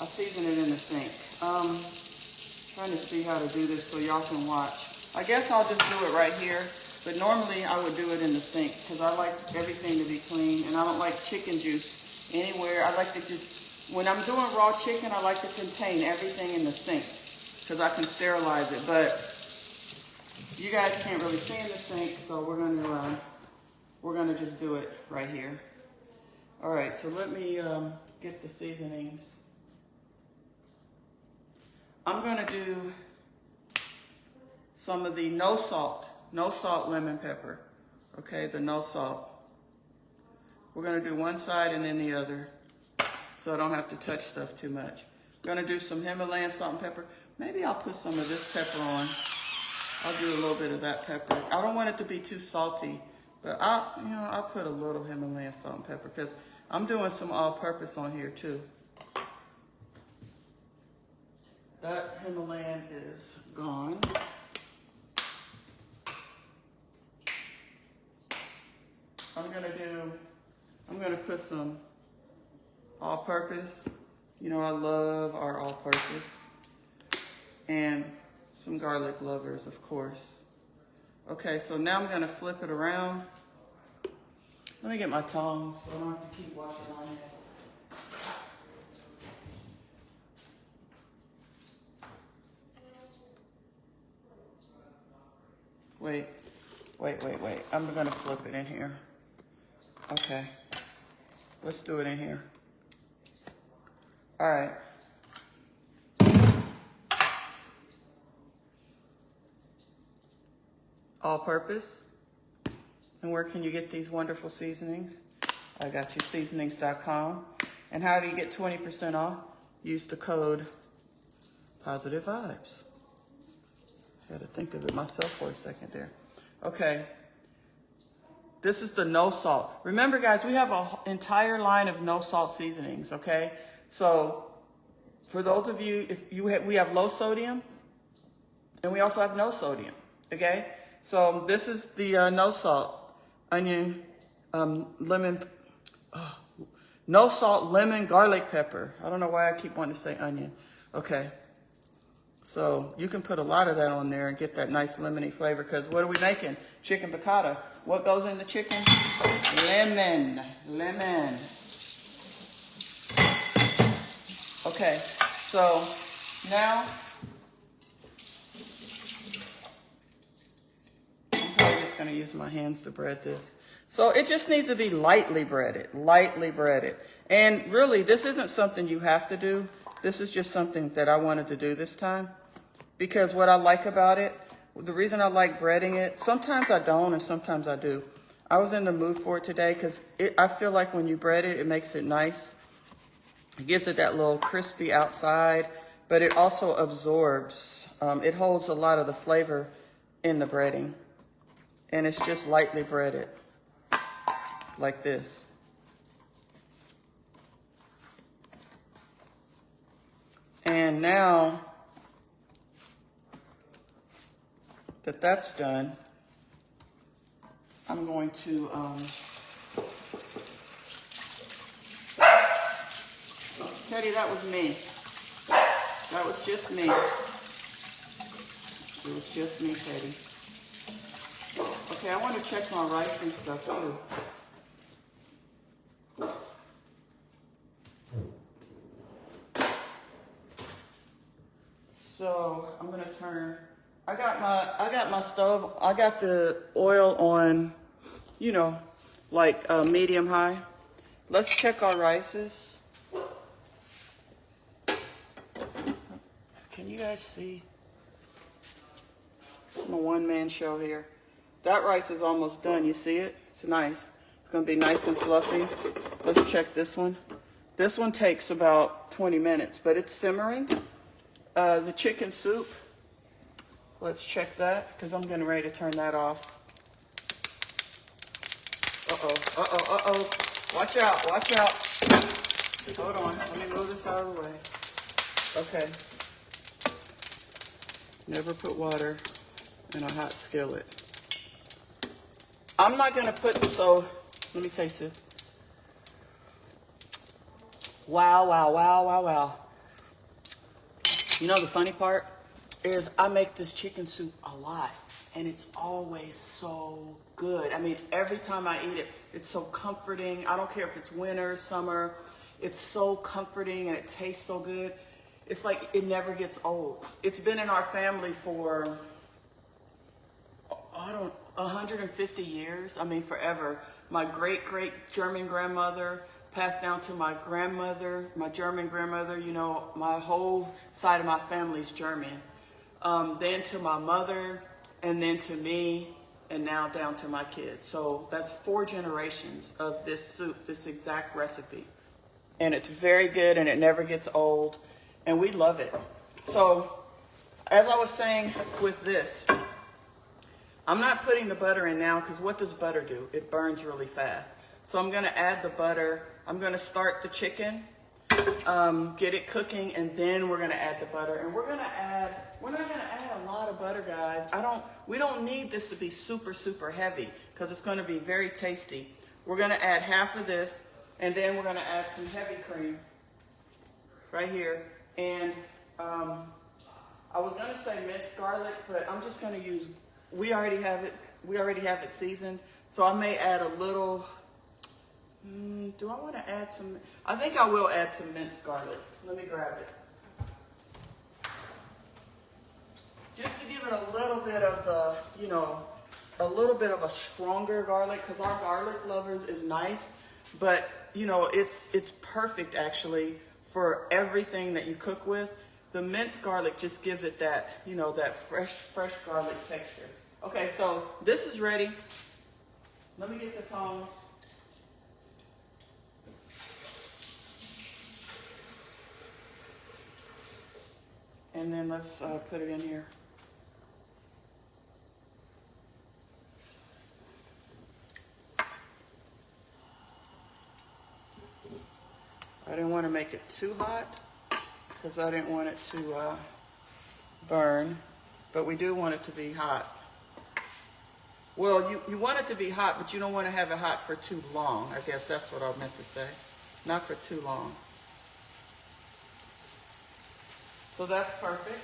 I season it in the sink. Trying to see how to do this so y'all can watch. I guess I'll just do it right here, but normally I would do it in the sink because I like everything to be clean and I don't like chicken juice anywhere. I like to when I'm doing raw chicken, I like to contain everything in the sink because I can sterilize it, but you guys can't really see in the sink, so we're gonna just do it right here. All right, so let me get the seasonings. I'm gonna do some of the no salt lemon pepper. Okay, the no salt. We're gonna do one side and then the other, so I don't have to touch stuff too much. We're gonna do some Himalayan salt and pepper. Maybe I'll put some of this pepper on. I'll do a little bit of that pepper. I don't want it to be too salty, but I'll put a little Himalayan salt and pepper because I'm doing some all-purpose on here too. That Himalayan is gone. I'm gonna put some all-purpose. You know I love our all-purpose. And some garlic lovers, of course. Okay, so now I'm gonna flip it around. Let me get my tongs so I don't have to keep washing my hands. Wait. I'm gonna flip it in here. Okay, let's do it in here. All right. All purpose. And where can you get these wonderful seasonings? IGotYouSeasonings.com. And how do you get 20% off? Use the code Positive Vibes. Had to think of it myself for a second there. Okay. This is the no salt. Remember, guys, we have an entire line of no salt seasonings, okay? So for those of you, we have low sodium and we also have no sodium, okay? So this is the no salt, onion, lemon, no salt, lemon, garlic pepper. I don't know why I keep wanting to say onion. Okay. So you can put a lot of that on there and get that nice lemony flavor because what are we making? Chicken piccata. What goes in the chicken? Lemon. Okay, so now I'm probably just gonna use my hands to bread this. So it just needs to be lightly breaded. And really, this isn't something you have to do. This is just something that I wanted to do this time because what I like about it, the reason I like breading it, sometimes I don't and sometimes I do. I was in the mood for it today because I feel like when you bread it, it makes it nice. It gives it that little crispy outside, but it also absorbs. It holds a lot of the flavor in the breading. And it's just lightly breaded like this. And now that that's done, I'm going to, Teddy, that was me. That was just me. It was just me, Teddy. Okay, I want to check my rice and stuff too. So I'm gonna turn. I got my stove. I got the oil on, you know, like medium high. Let's check our rices. Can you guys see? I'm a one-man show here. That rice is almost done. You see it? It's nice. It's going to be nice and fluffy. Let's check this one. This one takes about 20 minutes, but it's simmering. The chicken soup, let's check that because I'm getting ready to turn that off. Uh-oh, uh-oh, uh-oh. Watch out, watch out. Hold on, let me move this out of the way. Okay. Never put water in a hot skillet. I'm not going to put, so let me taste it. Wow, wow, wow, wow, wow. You know the funny part is I make this chicken soup a lot and it's always so good. I mean, every time I eat it, it's so comforting. I don't care if it's winter, summer. It's so comforting and it tastes so good. It's like it never gets old. It's been in our family for, 150 years. I mean, forever. My great-great German grandmother passed down to my grandmother, my German grandmother. You know, my whole side of my family is German. Then to my mother, and then to me, and now down to my kids. So that's 4 generations of this soup, this exact recipe. And it's very good and it never gets old. And we love it. So, as I was saying with this, I'm not putting the butter in now because what does butter do? It burns really fast. So I'm going to add the butter. I'm going to start the chicken, get it cooking, and then we're going to add the butter. And we're not going to add a lot of butter, guys. We don't need this to be super, super heavy because it's going to be very tasty. We're going to add half of this, and then we're going to add some heavy cream right here. And I was going to say minced garlic, but I'm just going to use, we already have it seasoned. So I may add a little, do I want to add some, I think I will add some minced garlic. Let me grab it. Just to give it a little bit of the, a little bit of a stronger garlic, because our garlic lovers is nice, but it's perfect actually for everything that you cook with. The minced garlic just gives it that, that fresh garlic texture. Okay, so this is ready. Let me get the tongs. And then let's put it in here. I didn't want to make it too hot because I didn't want it to burn, but we do want it to be hot. Well, you want it to be hot, but you don't want to have it hot for too long. I guess that's what I meant to say. Not for too long. So that's perfect.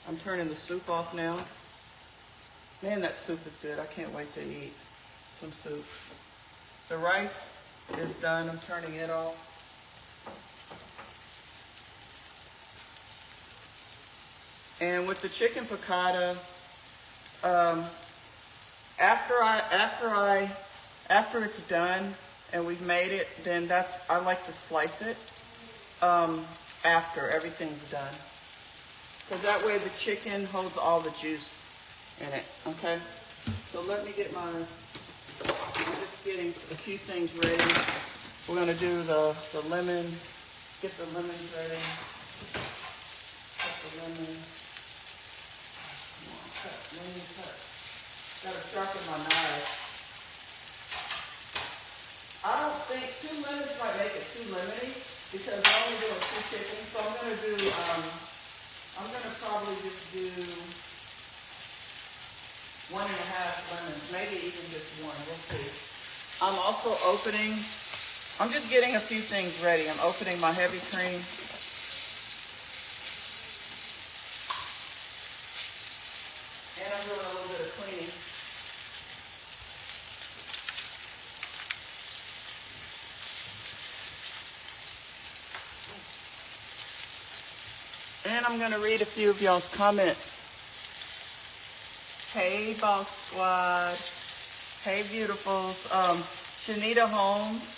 I'm turning the soup off now. Man, that soup is good. I can't wait to eat some soup. The rice is done. I'm turning it off. And with the chicken piccata, after it's done and we've made it, then I like to slice it after everything's done. Because that way the chicken holds all the juice in it, okay? So let me get I'm just getting a few things ready. We're gonna do the lemon, get the lemons ready. Cut the lemon. Cut. Gotta sharpen my knife. I don't think 2 lemons might make it too lemony because I'm only doing 2 chickens. So I'm gonna probably just do 1.5 lemons, maybe even just 1. We'll see. I'm also I'm just getting a few things ready. I'm opening my heavy cream. And I'm doing a little bit of cleaning. And I'm going to read a few of y'all's comments. Hey, Boss Squad. Hey, beautifuls. Shanita Holmes.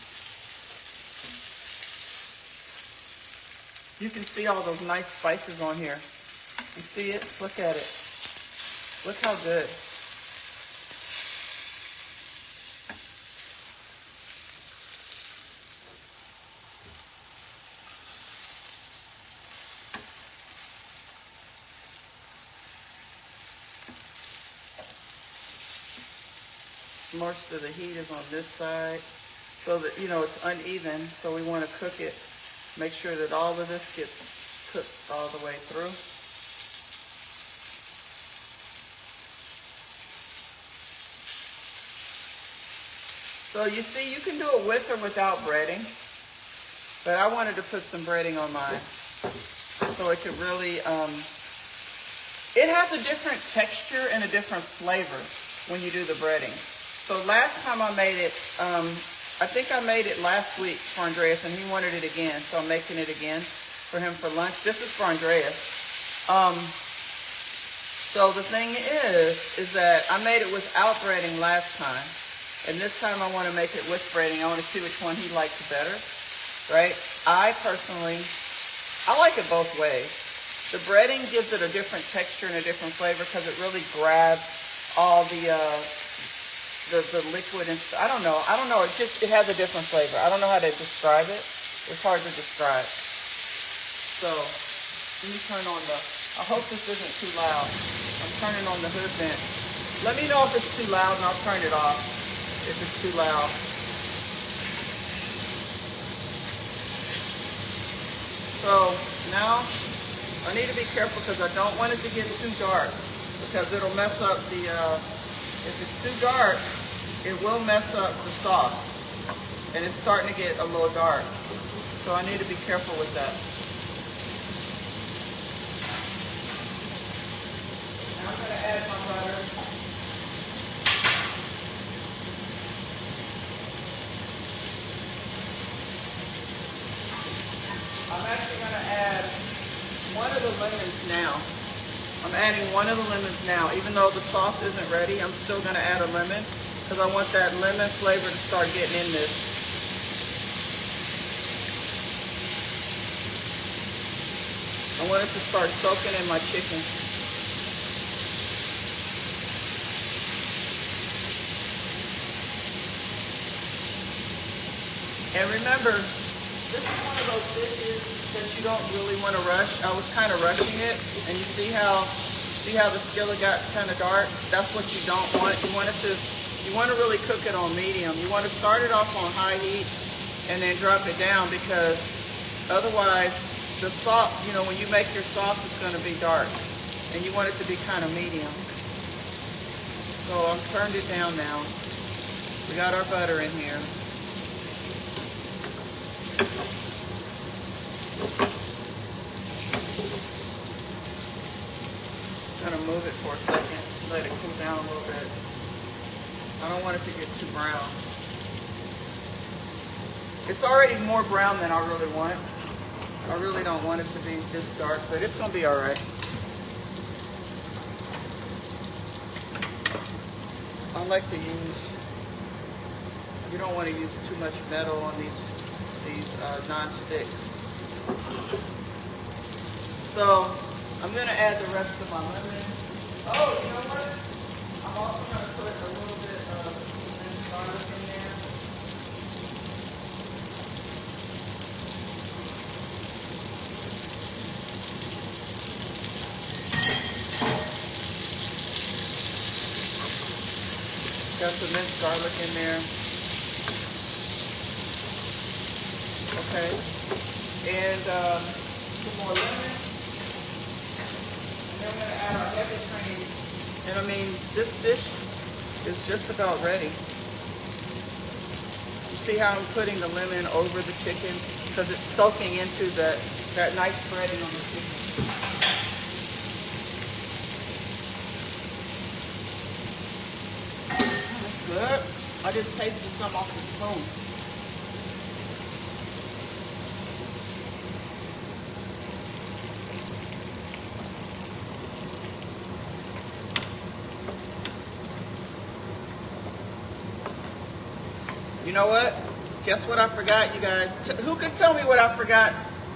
You can see all those nice spices on here. You see it? Look at it. Look how good. Most of the heat is on this side so that, you know, it's uneven. So we want to cook it, make sure that all of this gets cooked all the way through. So you see, you can do it with or without breading, but I wanted to put some breading on mine so it could really, it has a different texture and a different flavor when you do the breading. So last time I made it, I think I made it last week for Andreas, and he wanted it again, so I'm making it again for him for lunch. This is for Andreas. So the thing is that I made it without breading last time. And this time I want to make it with breading. I want to see which one he likes better, right? I personally, I like it both ways. The breading gives it a different texture and a different flavor because it really grabs all the liquid and I don't know. It has a different flavor. I don't know how to describe it. It's hard to describe. So let me turn on I hope this isn't too loud. I'm turning on the hood vent. Let me know if it's too loud and I'll turn it off if it's too loud. So now I need to be careful because I don't want it to get too dark because it'll mess up the, if it's too dark, it will mess up the sauce. And it's starting to get a little dark. So I need to be careful with that. Now I'm going to add my butter. I'm actually going to add one of the lemons now. I'm adding one of the lemons now. Even though the sauce isn't ready, I'm still going to add a lemon because I want that lemon flavor to start getting in this. I want it to start soaking in my chicken. And remember, this is one of those dishes that you don't really want to rush. I was kind of rushing it, and you see how the skillet got kind of dark? That's what you don't want. You want to really cook it on medium. You want to start it off on high heat and then drop it down because otherwise the sauce, you know, when you make your sauce, it's going to be dark, and you want it to be kind of medium. So I've turned it down now. We got our butter in here. I'm gonna move it for a second, let it cool down a little bit. I don't want it to get too brown. It's already more brown than I really want. I really don't want it to be this dark, but it's gonna be all right. I like to use, you don't want to use too much metal on these non-sticks. So I'm going to add the rest of my lemon. Oh, you know what? I'm also going to put a little bit of minced garlic in there. Got some minced garlic in there. Okay. And some more lemon. And then we're going to add our heavy cream. And I mean, this dish is just about ready. You see how I'm putting the lemon over the chicken? Because it's soaking into that nice breading on the chicken. That's good. I just tasted some off the spoon. You know what? Guess what I forgot, you guys? Who could tell me what I forgot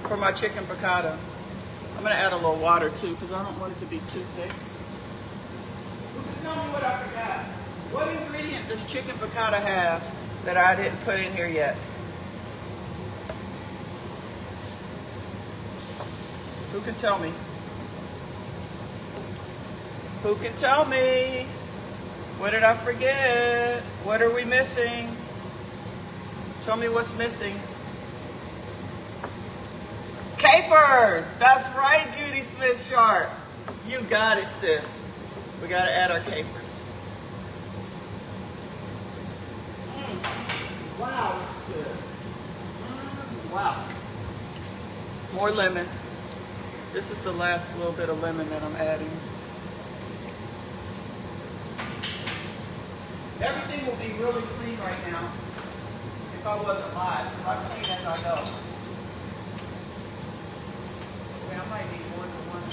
for my chicken piccata? I'm I'm gonna add a little water too, because I don't want it to be too thick. Who can tell me what I forgot? What ingredient does chicken piccata have that I didn't put in here yet? Who can tell me? Who can tell me? What did I forget? What are we missing? Tell me what's missing. Capers! That's right, Judy Smith Sharp. You got it, sis. We gotta add our capers. Wow, that's good. Wow. More lemon. This is the last little bit of lemon that I'm adding. Everything will be really clean right now if I wasn't live. I clean as I go. Okay, I might need more than one.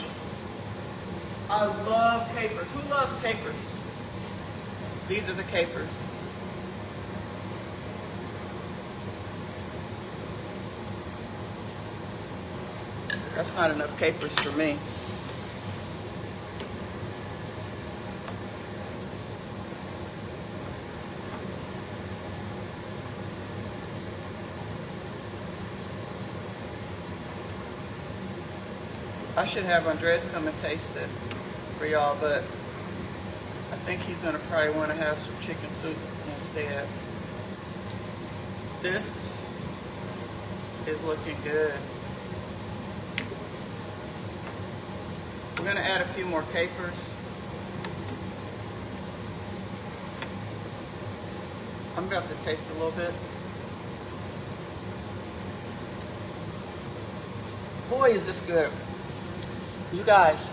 I love capers. Who loves capers? These are the capers. That's not enough capers for me. I should have Andreas come and taste this for y'all, but I think he's gonna probably want to have some chicken soup instead. This is looking good. We're gonna add a few more capers. I'm about to taste a little bit. Boy, is this good. You guys,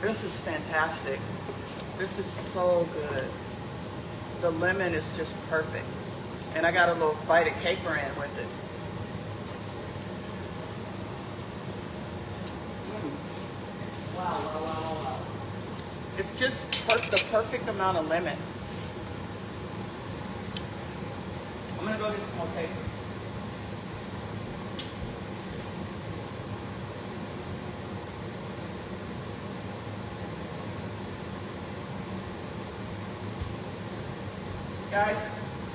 this is fantastic. This is so good. The lemon is just perfect. And I got a little bite of caper in with it. Wow, wow, wow, wow. It's just the perfect amount of lemon. I'm gonna go get some more caper. Guys,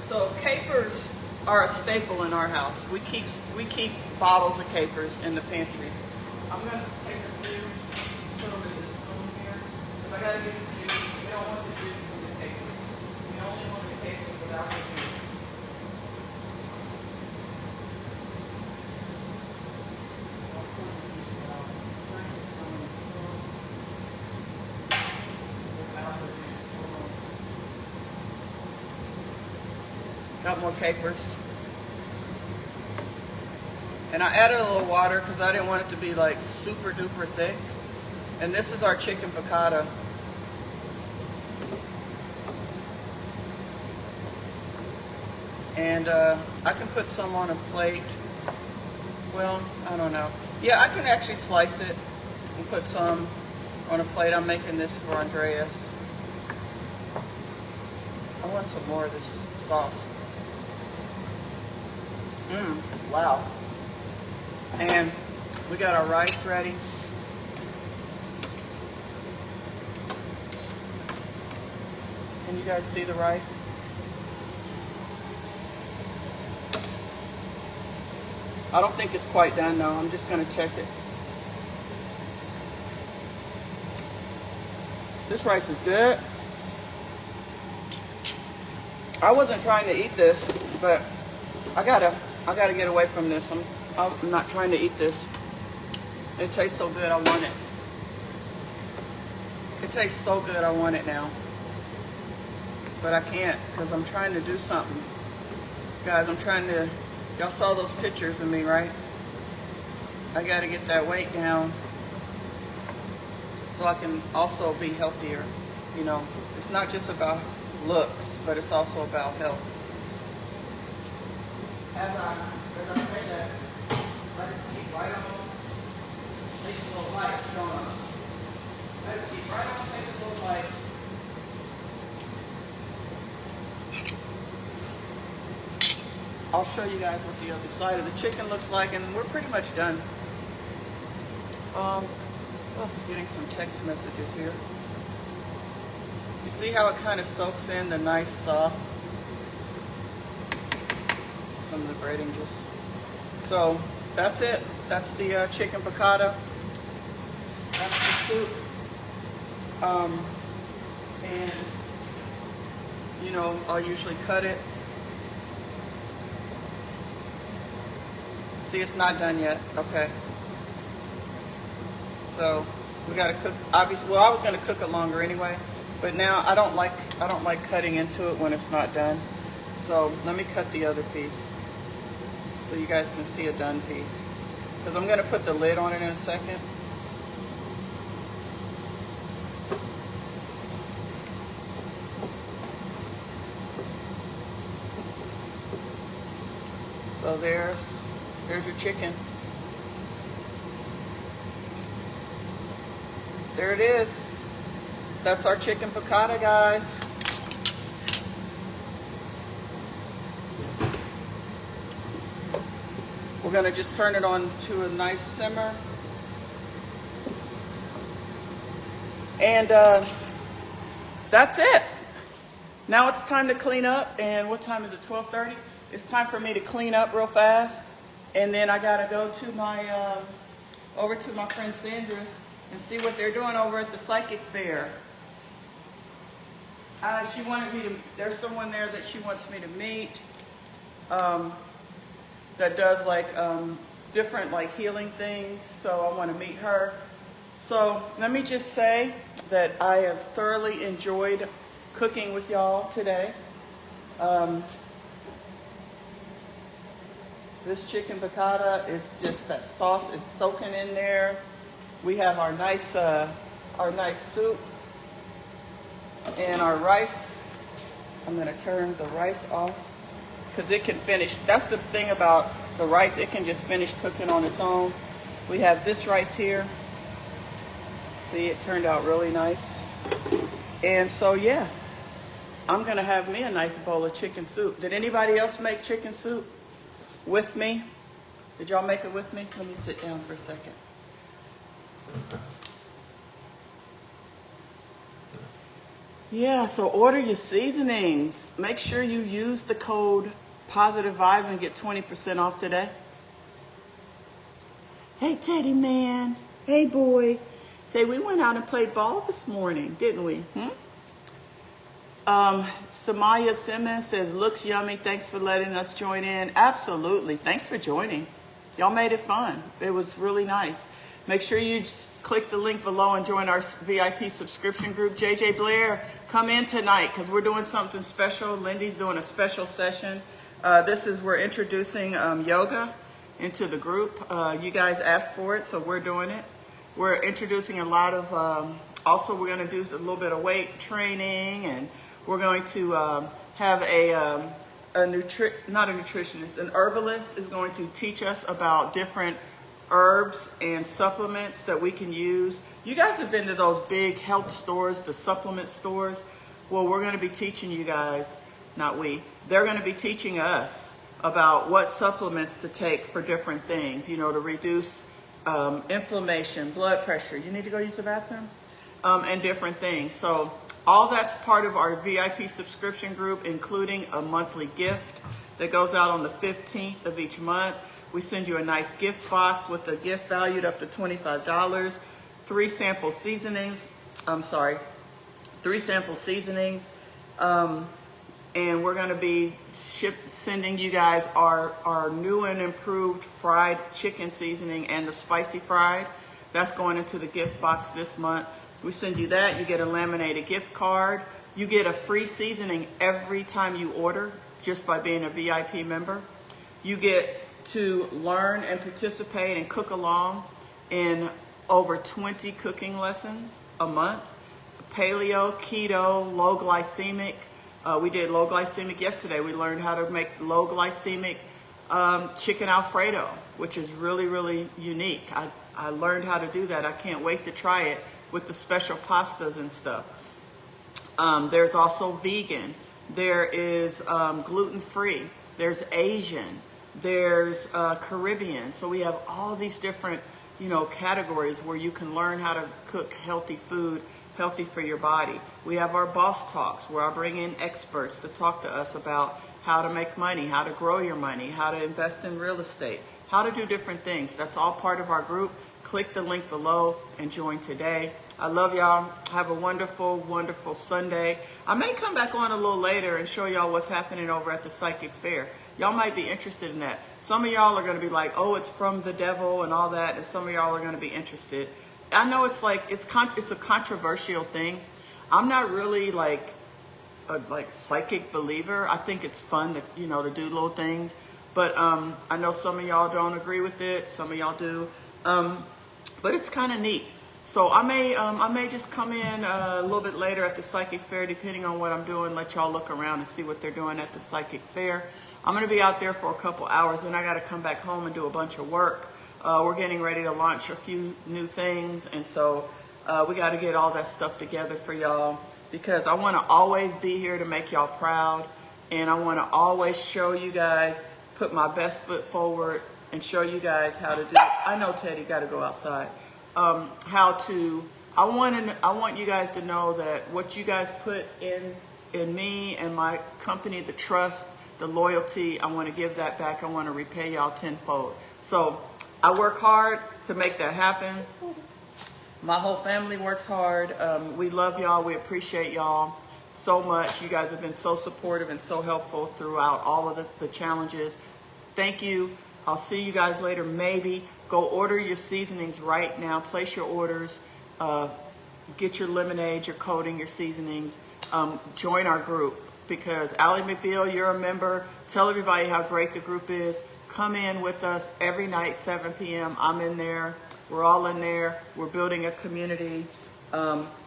so capers are a staple in our house. We keep bottles of capers in the pantry. I'm gonna take a few, put them in this spoon here, because I gotta get the juice. We don't want the juice from the capers. We only want the capers without the juice. Got more capers. And I added a little water because I didn't want it to be like super duper thick. And this is our chicken piccata. And I can put some on a plate. Well, I don't know. Yeah, I can actually slice it and put some on a plate. I'm making this for Andreas. I want some more of this sauce. Wow. And we got our rice ready. Can you guys see the rice? I don't think it's quite done though. I'm just gonna check it. This rice is good. I wasn't trying to eat this, but I gotta get away from this. I'm not trying to eat this. It tastes so good, I want it. It tastes so good, I want it now. But I can't, because I'm trying to do something. Guys, I'm trying to, y'all saw those pictures of me, right? I gotta get that weight down so I can also be healthier. You know, it's not just about looks, but it's also about health. As I say that, I just keep right on, take a little light, going on. I just keep right on, take a little light. I'll show you guys what the other side of the chicken looks like, and we're pretty much done. Oh, getting some text messages here. You see how it kind of soaks in the nice sauce? Some of the breading just. So that's it. That's the chicken piccata. That's the soup. And you know, I'll usually cut it. See, it's not done yet. Okay. So we gotta cook. Obviously, well, I was gonna cook it longer anyway, but now I don't like cutting into it when it's not done. So let me cut the other piece so you guys can see a done piece. Because I'm gonna put the lid on it in a second. So there's your chicken. There it is. That's our chicken piccata, guys. We're gonna just turn it on to a nice simmer. And that's it. Now it's time to clean up. And what time is it, 12:30? It's time for me to clean up real fast. And then I gotta go to my, over to my friend Sandra's and see what they're doing over at the psychic fair. She wanted me to, there's someone there that she wants me to meet that does like different like healing things. So I want to meet her. So let me just say that I have thoroughly enjoyed cooking with y'all today. This chicken piccata is just, that sauce is soaking in there. We have our nice soup and our rice. I'm gonna turn the rice off because it can finish. That's the thing about the rice, it can just finish cooking on its own. We have this rice here. See, it turned out really nice. And so yeah, I'm gonna have me a nice bowl of chicken soup. Did anybody else make chicken soup with me? Did y'all make it with me? Let me sit down for a second. Yeah, so order your seasonings. Make sure you use the code Positive Vibes and get 20% off today. Hey, Teddy man. Hey, boy. Say, we went out and played ball this morning, didn't we? Samaya Simmons says, looks yummy. Thanks for letting us join in. Absolutely. Thanks for joining. Y'all made it fun. It was really nice. Make sure you click the link below and join our VIP subscription group. JJ Blair, come in tonight because we're doing something special. Lindy's doing a special session. We're introducing yoga into the group. You guys asked for it, so we're doing it. We're introducing a lot of, also we're going to do a little bit of weight training, and we're going to have not a nutritionist, an herbalist is going to teach us about different herbs and supplements that we can use. You guys have been to those big health stores, the supplement stores. Well, we're going to be teaching you guys, not we, they're going to be teaching us about what supplements to take for different things, you know, to reduce inflammation, blood pressure. You need to go use the bathroom? And different things. So all that's part of our VIP subscription group, including a monthly gift that goes out on the 15th of each month. We send you a nice gift box with a gift valued up to $25, 3 sample seasonings. And we're going to be sending you guys our new and improved fried chicken seasoning and the spicy fried. That's going into the gift box this month. We send you that. You get a laminated gift card. You get a free seasoning every time you order just by being a VIP member. You get to learn and participate and cook along in over 20 cooking lessons a month. Paleo, keto, low glycemic. We did low glycemic yesterday. We learned how to make low glycemic chicken Alfredo, which is really, really unique. I learned how to do that. I can't wait to try it with the special pastas and stuff. There's also vegan. There is gluten-free. There's Asian. There's Caribbean. So we have all these different categories where you can learn how to cook healthy food, healthy for your body. We have our boss talks where I bring in experts to talk to us about how to make money, how to grow your money, how to invest in real estate, how to do different things. That's all part of our group. Click the link below and join today. I love y'all. Have a wonderful, wonderful Sunday. I may come back on a little later and show y'all what's happening over at the psychic fair. Y'all might be interested in that. Some of y'all are going to be like, oh, it's from the devil and all that, and some of y'all are going to be interested. I know it's like it's a controversial thing. I'm not really like a psychic believer. I think it's fun to to do little things, but I know some of y'all don't agree with it. Some of y'all do, but it's kind of neat. So I may just come in a little bit later at the psychic fair, depending on what I'm doing. Let y'all look around and see what they're doing at the psychic fair. I'm gonna be out there for a couple hours, and I got to come back home and do a bunch of work. We're getting ready to launch a few new things, and so we got to get all that stuff together for y'all, because I want to always be here to make y'all proud, and I want to always show you guys, put my best foot forward, and show you guys how to do it. I know Teddy got to go outside. I want you guys to know that what you guys put in me and my company, the trust, the loyalty, I want to give that back. I want to repay y'all tenfold. So I work hard to make that happen. My whole family works hard. We love y'all. We appreciate y'all so much. You guys have been so supportive and so helpful throughout all of the challenges. Thank you. I'll see you guys later. Maybe go order your seasonings right now. Place your orders. Get your lemonade, your coating, your seasonings. Join our group, because Allie McBeal, you're a member. Tell everybody how great the group is. Come in with us every night, 7 p.m. I'm in there. We're all in there. We're building a community.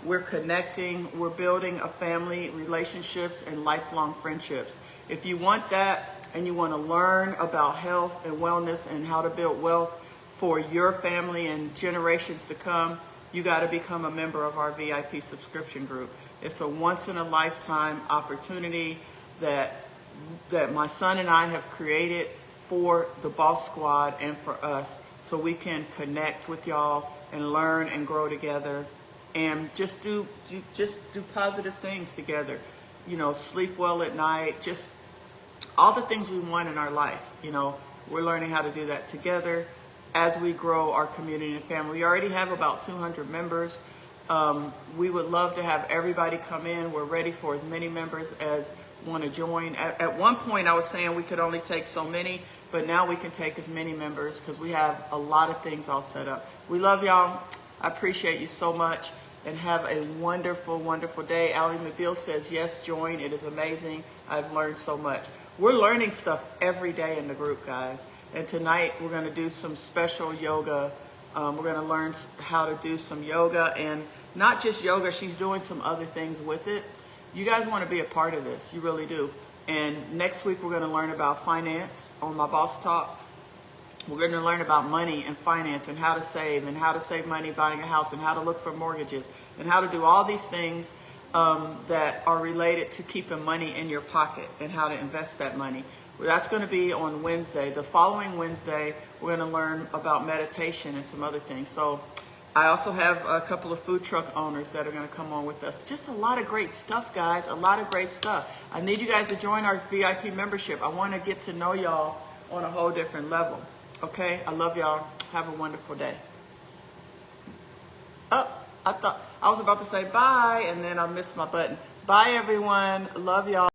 We're connecting. We're building a family, relationships, and lifelong friendships. If you want that and you want to learn about health and wellness and how to build wealth for your family and generations to come, you got to become a member of our VIP subscription group. It's a once-in-a-lifetime opportunity that my son and I have created for the Boss Squad and for us, so we can connect with y'all and learn and grow together, and just do positive things together. Sleep well at night, just all the things we want in our life. We're learning how to do that together as we grow our community and family. We already have about 200 members. We would love to have everybody come in. We're ready for as many members as want to join. At one point, I was saying we could only take so many, but now we can take as many members because we have a lot of things all set up. We love y'all. I appreciate you so much, and have a wonderful, wonderful day. Allie McBeal says, yes, join. It is amazing. I've learned so much. We're learning stuff every day in the group, guys. And tonight we're going to do some special yoga. We're going to learn how to do some yoga, and not just yoga. She's doing some other things with it. You guys want to be a part of this. You really do. And next week we're going to learn about finance on my Boss Talk. We're going to learn about money and finance, and how to save money buying a house, and how to look for mortgages, and how to do all these things that are related to keeping money in your pocket, and how to invest that money. That's going to be on Wednesday. The following Wednesday, we're going to learn about meditation and some other things. So I also have a couple of food truck owners that are going to come on with us. Just a lot of great stuff, guys. A lot of great stuff. I need you guys to join our VIP membership. I want to get to know y'all on a whole different level. Okay? I love y'all. Have a wonderful day. Oh, I thought I was about to say bye, and then I missed my button. Bye, everyone. Love y'all.